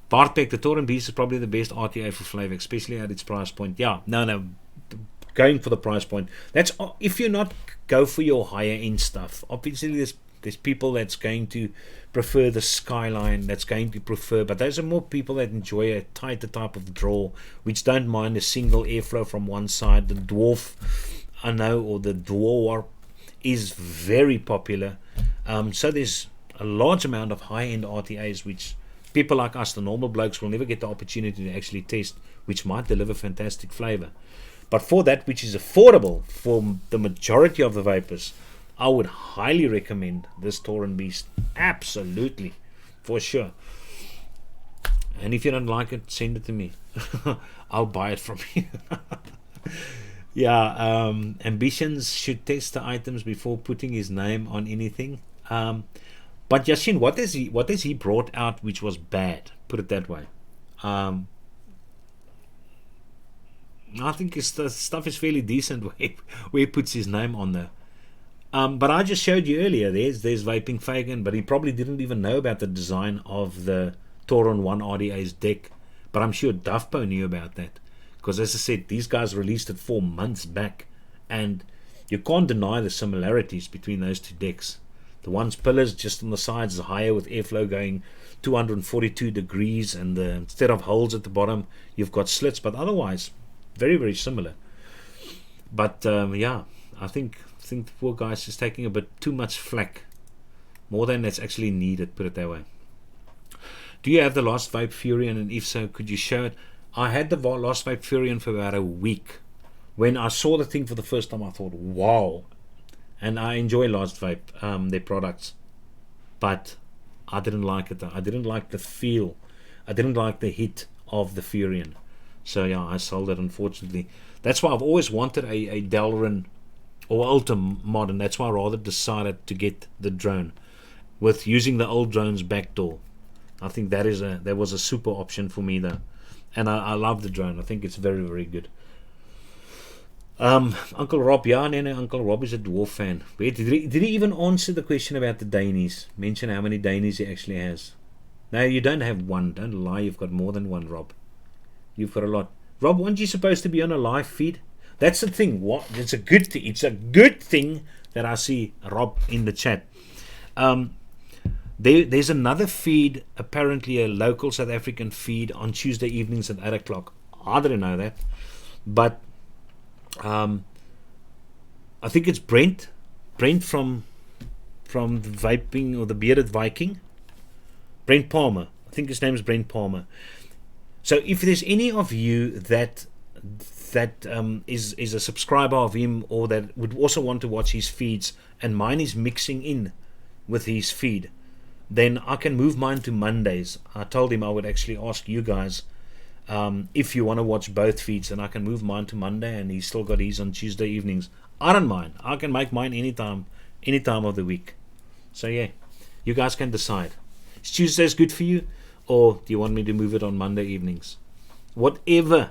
Bartek, the Torrent Beast is probably the best RTA for flavor, especially at its price point. Yeah, no, going for the price point. That's if you're not go for your higher end stuff. Obviously, there's people that's going to prefer the Skyline, that's going to prefer, but those are more people that enjoy a tighter type of draw, which don't mind a single airflow from one side. The Dwarf, I know, or the Dwarf is very popular. So there's a large amount of high-end RTAs which people like us, the normal blokes, will never get the opportunity to actually test, which might deliver fantastic flavor. But for that which is affordable for the majority of the vapors, I would highly recommend this Torin Beast. Absolutely, for sure. And if you don't like it, send it to me. I'll buy it from you. Yeah, Ambitions should test the items before putting his name on anything. But Yashin, what has he brought out which was bad? Put it that way. I think his stuff is fairly decent where he puts his name on there. But I just showed you earlier, there's Vaping Fagan, but he probably didn't even know about the design of the Toron 1 RDA's deck. But I'm sure Duffpo knew about that. Because as I said, these guys released it 4 months back. And you can't deny the similarities between those two decks. The one's pillars just on the sides is higher with airflow going 242 degrees. And instead of holes at the bottom, you've got slits. But otherwise, very, very similar. But yeah, I think the poor guy's just taking a bit too much flack. More than that's actually needed, put it that way. Do you have the Lost Vape Furion? And if so, could you show it? I had the Lost Vape Furion for about a week. When I saw the thing for the first time, I thought, wow. And I enjoy Lost Vape, their products. But I didn't like it. I didn't like the feel. I didn't like the hit of the Furion. So yeah, I sold it, unfortunately. That's why I've always wanted a Delrin or Ultra mod, and that's why I rather decided to get the drone with using the old drone's backdoor. I think that was a super option for me though. And I love the drone. I think it's very, very good. Uncle Rob, yeah, no, Uncle Rob is a dwarf fan. Wait, did he even answer the question about the Dainies? Mention how many Dainies he actually has. No, you don't have one. Don't lie, you've got more than one, Rob. You've got a lot. Rob, weren't you supposed to be on a live feed? That's the thing. What? It's a good thing. It's a good thing that I see Rob in the chat. There's another feed, apparently a local South African feed on Tuesday evenings at 8 o'clock. I didn't know that. But I think it's Brent from the Vaping or the Bearded Viking. Brent Palmer. I think his name is Brent Palmer. So if there's any of you that is a subscriber of him, or that would also want to watch his feeds, and mine is mixing in with his feed, then I can move mine to Mondays. I told him I would actually ask you guys if you want to watch both feeds, and I can move mine to Monday, and he's still got his on Tuesday evenings. I don't mind. I can make mine any time of the week. So yeah, you guys can decide. Is Tuesdays good for you, or do you want me to move it on Monday evenings? Whatever.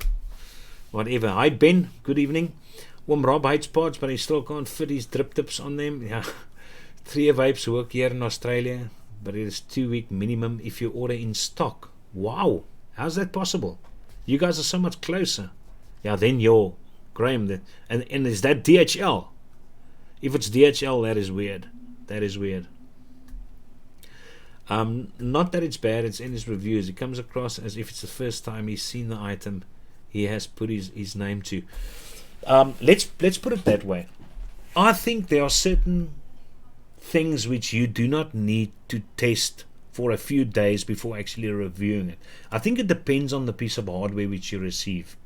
Hi Ben, good evening. Rob hates pods, but he still can't fit his drip tips on them. Yeah. 3 vapes work here in Australia, but it is 2-week minimum if you order in stock. Wow, how's that possible? You guys are so much closer. Yeah, then you're Graham. And is that DHL? If it's DHL, that is weird. That is weird. Not that it's bad, it's in his reviews. It comes across as if it's the first time he's seen the item he has put his name to. Let's put it that way. I think there are certain things which you do not need to test for a few days before actually reviewing it. I think it depends on the piece of hardware which you receive.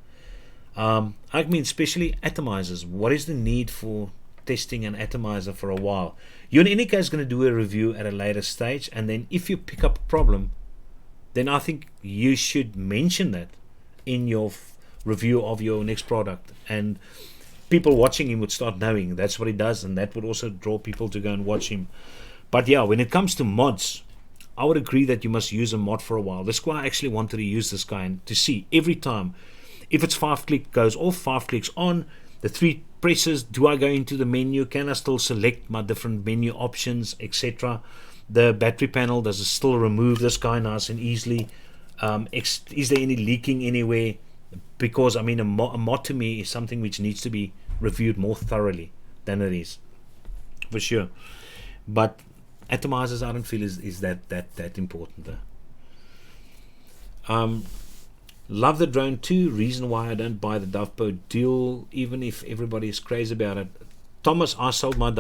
I mean, especially atomizers. What is the need for testing an atomizer for a while? You're in any case going to do a review at a later stage, and then if you pick up a problem, then I think you should mention that in your review of your next product, and people watching him would start knowing that's what he does, and that would also draw people to go and watch him. But yeah, when it comes to mods, I would agree that you must use a mod for a while. This guy actually wanted to use this guy and to see every time if it's 5-click goes off, 5 clicks on, the 3 presses, do I go into the menu, can I still select my different menu options, etc. The battery panel, does it still remove this guy nice and easily? Is there any leaking anywhere? Because I mean, a mod to me is something which needs to be reviewed more thoroughly than it is, for sure. But atomizers, I don't feel is that important though. Love the drone too. Reason why I don't buy the Duffpo deal, even if everybody is crazy about it. Thomas, I sold my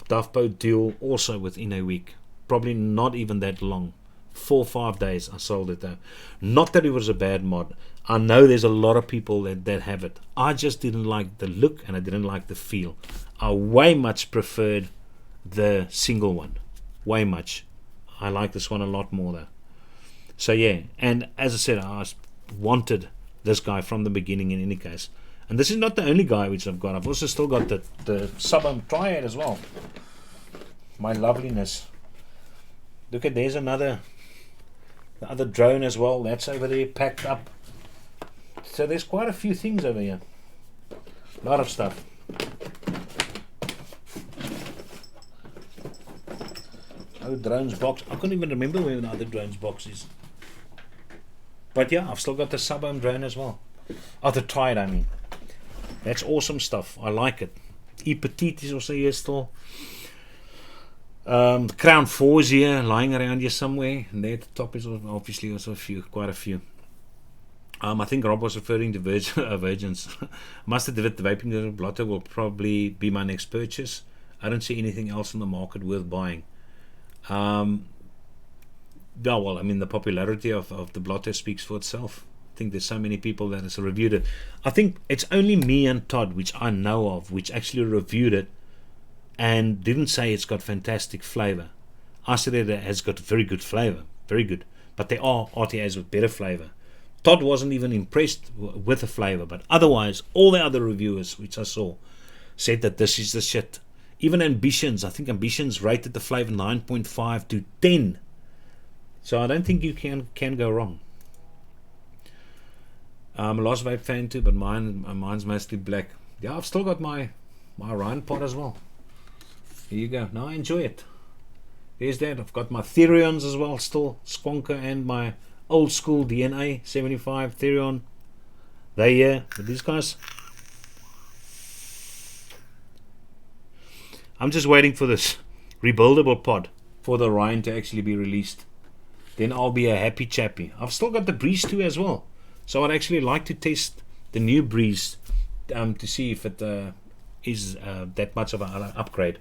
Duffboat Duel also within a week. Probably not even that long. 4 or 5 days I sold it though. Not that it was a bad mod. I know there's a lot of people that have it. I just didn't like the look and I didn't like the feel. I way much preferred the single one. Way much. I like this one a lot more though. So yeah, and as I said, I wanted this guy from the beginning in any case. And this is not the only guy which I've got. I've also still got the Suburban Triad as well. My loveliness. Look at, there's the other drone as well. That's over there packed up. So there's quite a few things over here. A lot of stuff. Oh, drones box. I couldn't even remember where the other drones box is. But yeah, I've still got the Suburban drone as well. Oh, the Triad, I mean. That's awesome stuff. I like it. E Petite is also here still. The Crown 4 is here, lying around here somewhere. And there at the top is obviously also quite a few. I think Rob was referring to Virgins. Must admit, the vaping blotter will probably be my next purchase. I don't see anything else on the market worth buying. Yeah, well, I mean, the popularity of the blotter speaks for itself. I think there's so many people that has reviewed it. I think it's only me and Todd, which I know of, which actually reviewed it and didn't say it's got fantastic flavor. I said it has got very good flavor, very good. But there are RTAs with better flavor. Todd wasn't even impressed with the flavor, but otherwise, all the other reviewers which I saw said that this is the shit. Even Ambitions, I think Ambitions rated the flavor 9.5 to 10. So I don't think you can go wrong. I'm a Lost Vape fan too, but mine's mostly black. Yeah, I've still got my Ryan pot as well. Here you go. Now I enjoy it. There's that. I've got my Therions as well, still Squonker, and my old school DNA 75 Therion. They here with these guys. I'm just waiting for this rebuildable pod for the Ryan to actually be released. Then I'll be a happy chappy. I've still got the Breeze 2 as well. So I'd actually like to test the new Breeze to see if it is that much of an upgrade.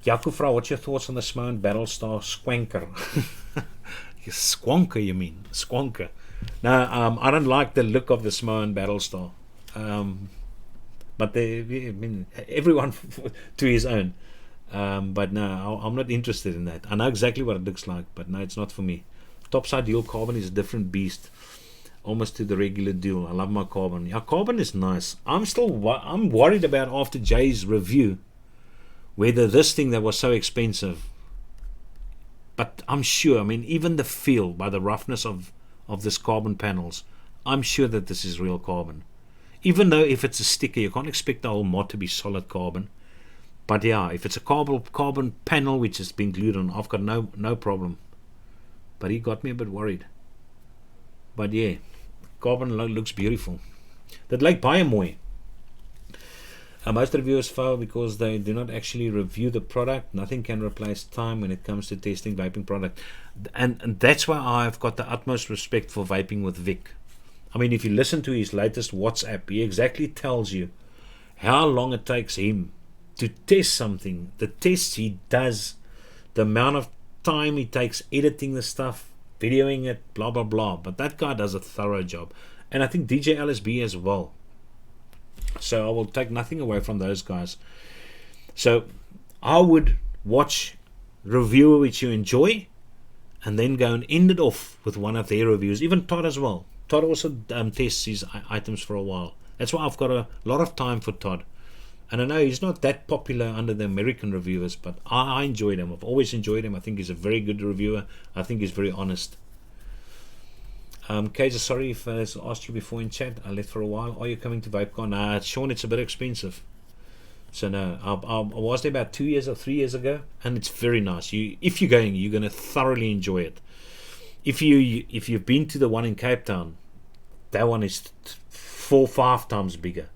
Jakufra, what's your thoughts on the Smoan Battlestar Squanker? Squonker, you mean? Squonker. No, I don't like the look of the Smoan Battlestar. But I mean, everyone to his own. But no, I'm not interested in that. I know exactly what it looks like, but no, it's not for me. Topside dual carbon is a different beast, almost to the regular dual. I love my carbon. Yeah, carbon is nice. I'm worried about after Jay's review whether this thing that was so expensive. But I'm sure. I mean, even the feel by the roughness of this carbon panels, I'm sure that this is real carbon. Even though if it's a sticker, you can't expect the whole mod to be solid carbon. But yeah, if it's a carbon panel which has been glued on, I've got no problem. But he got me a bit worried. But yeah, carbon looks beautiful. That Lake Biomoy. Most reviewers fail because they do not actually review the product. Nothing can replace time when it comes to testing vaping product. And that's why I've got the utmost respect for Vaping with Vic. I mean, if you listen to his latest WhatsApp, he exactly tells you how long it takes him to test something. The tests he does, the amount of time he takes editing the stuff, videoing it, blah blah blah. But that guy does a thorough job, and I think DJ LSB as well. So I will take nothing away from those guys. So I would watch reviewer which you enjoy, and then go and end it off with one of their reviews. Even Todd as well. Todd also tests his items for a while. That's why I've got a lot of time for Todd. And I know he's not that popular under the American reviewers, but I enjoyed him. I've always enjoyed him. I think he's a very good reviewer. I think he's very honest. Kaiser, sorry if I asked you before in chat. I left for a while. Are you coming to VapeCon? Nah, Sean, it's a bit expensive. So no, I was there about 2 years or 3 years ago, and it's very nice. If you're going, you're going to thoroughly enjoy it. If you've been to the one in Cape Town, that one is 4 or 5 times bigger.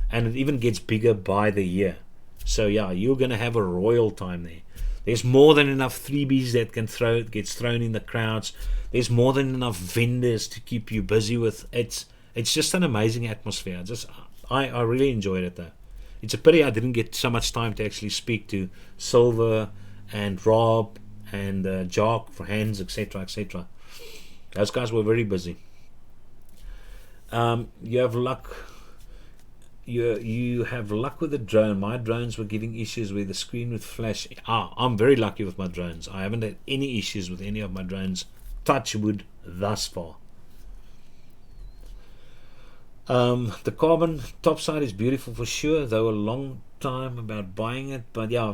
And it even gets bigger by the year. So yeah, you're going to have a royal time there. There's more than enough freebies that gets thrown in the crowds. There's more than enough vendors to keep you busy with. It's just an amazing atmosphere. I really enjoyed it though. It's a pity I didn't get so much time to actually speak to Silver and Rob and Jock for hands, etc., etc. Those guys were very busy. You have luck. You have luck with the drone. My drones were giving issues where the screen would flash. I'm very lucky with my drones. I haven't had any issues with any of my drones. Touch wood thus far. The carbon topside is beautiful for sure, though a long time about buying it. But yeah,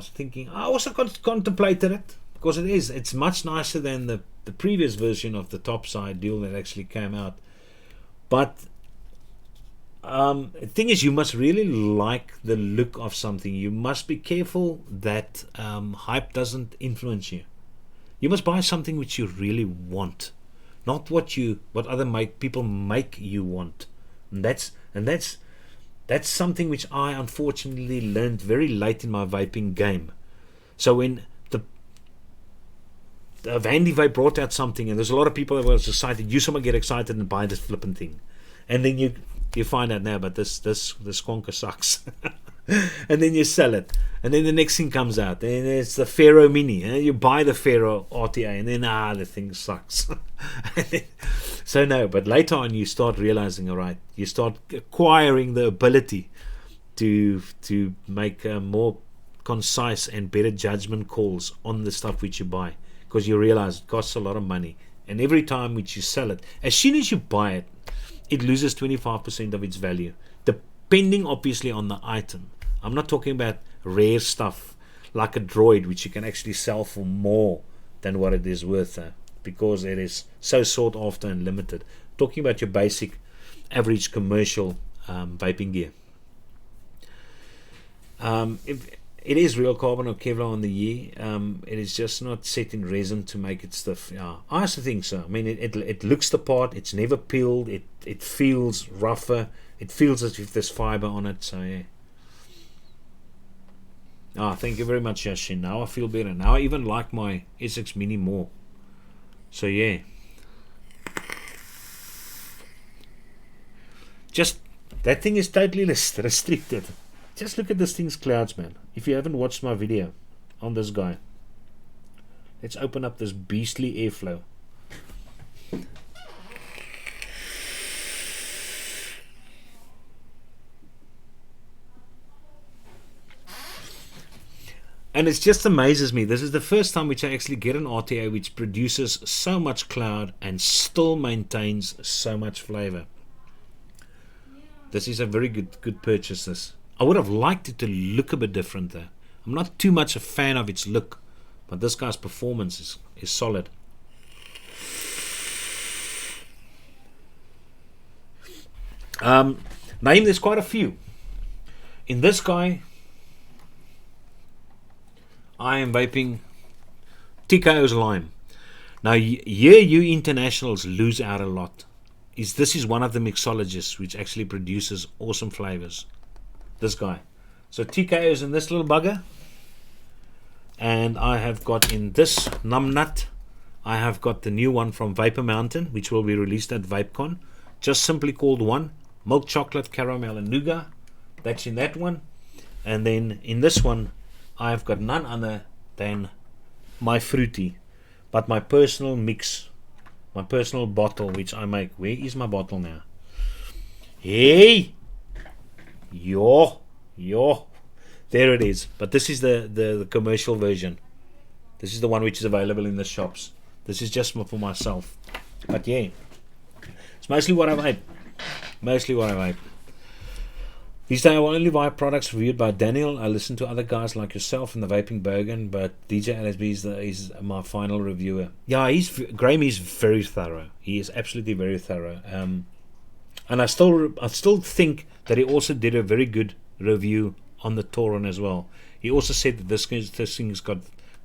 I also contemplated it, because it's much nicer than the previous version of the topside deal that actually came out. But the thing is, you must really like the look of something. You must be careful that hype doesn't influence you. You must buy something which you really want, not what other people make you want. And that's something which I unfortunately learned very late in my vaping game. So when the Vandy Vape brought out something, and there's a lot of people that were excited, you someone get excited and buy this flipping thing, and then you find out now, but this conker sucks. And then you sell it, and then the next thing comes out, and it's the Pharaoh Mini, and you buy the Pharaoh RTA, and then the thing sucks. So no, but later on you start realizing, all right, you start acquiring the ability to make more concise and better judgment calls on the stuff which you buy, because you realize it costs a lot of money, and every time which you sell it, as soon as you buy it, it loses 25% of its value, depending obviously on the item. I'm not talking about rare stuff like a droid, which you can actually sell for more than what it is worth, because it is so sought after and limited. Talking about your basic average commercial vaping gear. If it is real carbon or Kevlar on the year, it is just not set in resin to make it stiff. Yeah, I also think so. I mean, it looks the part. It's never peeled. It feels rougher. It feels as if there's fiber on it. So yeah. Thank you very much, Yashin. Now I feel better. Now I even like my SX Mini more. So yeah. Just that thing is totally restricted. Just look at this thing's clouds, man. If you haven't watched my video on this guy, let's open up this beastly airflow. And it just amazes me. This is the first time which I actually get an RTA which produces so much cloud and still maintains so much flavor. This is a very good purchase. This. I would have liked it to look a bit different though. I'm not too much a fan of its look, but this guy's performance is solid. Name, there's quite a few. In this guy, I am vaping TKO's Lime. Now, here you internationals lose out a lot. This is one of the mixologists which actually produces awesome flavors. This guy. So TKO's in this little bugger. And I have got in this numbnut, I have got the new one from Vapor Mountain, which will be released at VapeCon. Just simply called one. Milk chocolate, caramel and nougat. That's in that one. And then in this one, I've got none other than my fruity, but my personal mix, my personal bottle which I make. Where is my bottle now? Hey, yo, there it is. But this is the commercial version. This is the one which is available in the shops. This is just for myself. But yeah, it's mostly what I vape. These days I will only buy products reviewed by Daniel. I listen to other guys like yourself in the Vaping Bergen, but DJ LSB is my final reviewer. Yeah, Graham is very thorough. He is absolutely very thorough. And I still think that he also did a very good review on the Tauron as well. He also said that this thing's got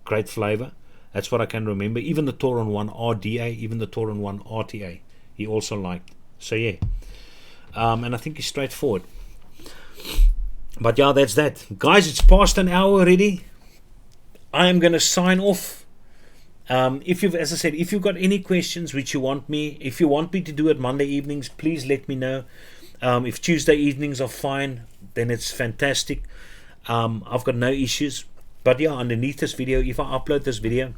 great flavor. That's what I can remember. Even the Tauron 1 RDA, even the Tauron 1 RTA, he also liked. So yeah, and I think he's straightforward. But yeah, that's that, guys. It's past an hour already. I am going to sign off. As I said, if you've got any questions which you want me, if you want me to do it Monday evenings, please let me know. If Tuesday evenings are fine, then it's fantastic. I've got no issues. But yeah, underneath this video, if I upload this video,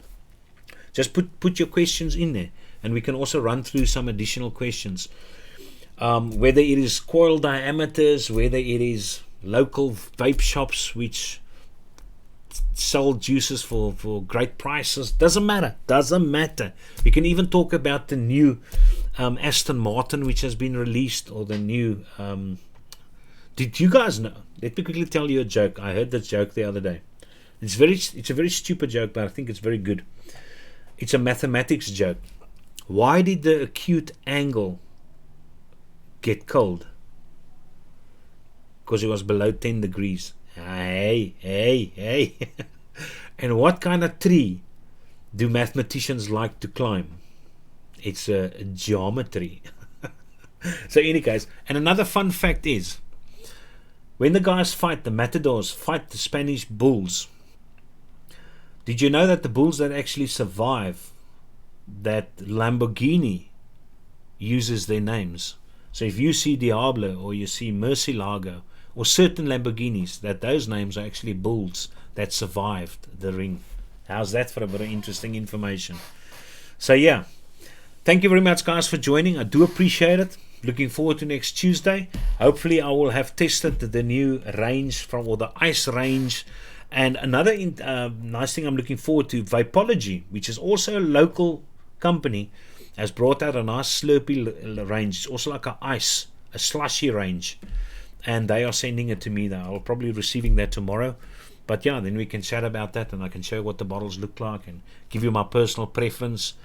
just put your questions in there, and we can also run through some additional questions. Whether it is coil diameters, whether it is local vape shops which sell juices for great prices, doesn't matter. We can even talk about the new Aston Martin which has been released, or the new did you guys know? Let me quickly tell you a joke. I heard this joke the other day. It's a very stupid joke, but I think it's very good. It's a mathematics joke. Why did the acute angle get cold? Because it was below 10 degrees. Hey. And what kind of tree do mathematicians like to climb? It's a geometry. So in any case, and another fun fact is, when the guys fight, the matadors fight the Spanish bulls, did you know that the bulls that actually survive, that Lamborghini uses their names? So if you see Diablo, or you see Murcielago, or certain Lamborghinis, that those names are actually bulls that survived the ring. How's that for a bit of interesting information? So yeah, thank you very much, guys, for joining. I do appreciate it. Looking forward to next Tuesday. Hopefully I will have tested the new range or the ice range. And another nice thing I'm looking forward to, Vapology, which is also a local company, has brought out a nice Slurpee range. It's also like a slushy range, and they are sending it to me. I'll probably be receiving that tomorrow. But yeah, then we can chat about that, and I can show you what the bottles look like and give you my personal preference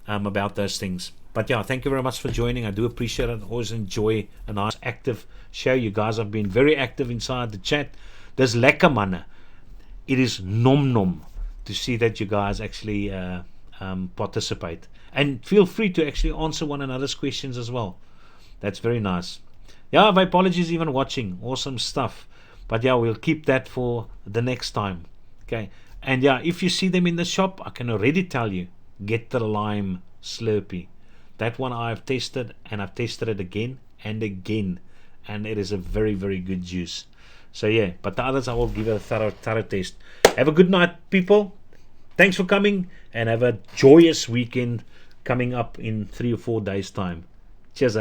about those things. But yeah, thank you very much for joining. I do appreciate it. I always enjoy a nice active show. You guys have been very active inside the chat. Dis lekker manne. It is nom to see that you guys actually participate, and feel free to actually answer one another's questions as well. That's very nice. Yeah, my apologies, even watching. Awesome stuff. But yeah, we'll keep that for the next time. Okay. And yeah, if you see them in the shop, I can already tell you, get the lime Slurpee. That one I've tested, and I've tested it again and again, and it is a very, very good juice. So yeah, but the others I will give it a thorough test. Have a good night, people. Thanks for coming, and have a joyous weekend coming up in 3 or 4 days time. Cheers.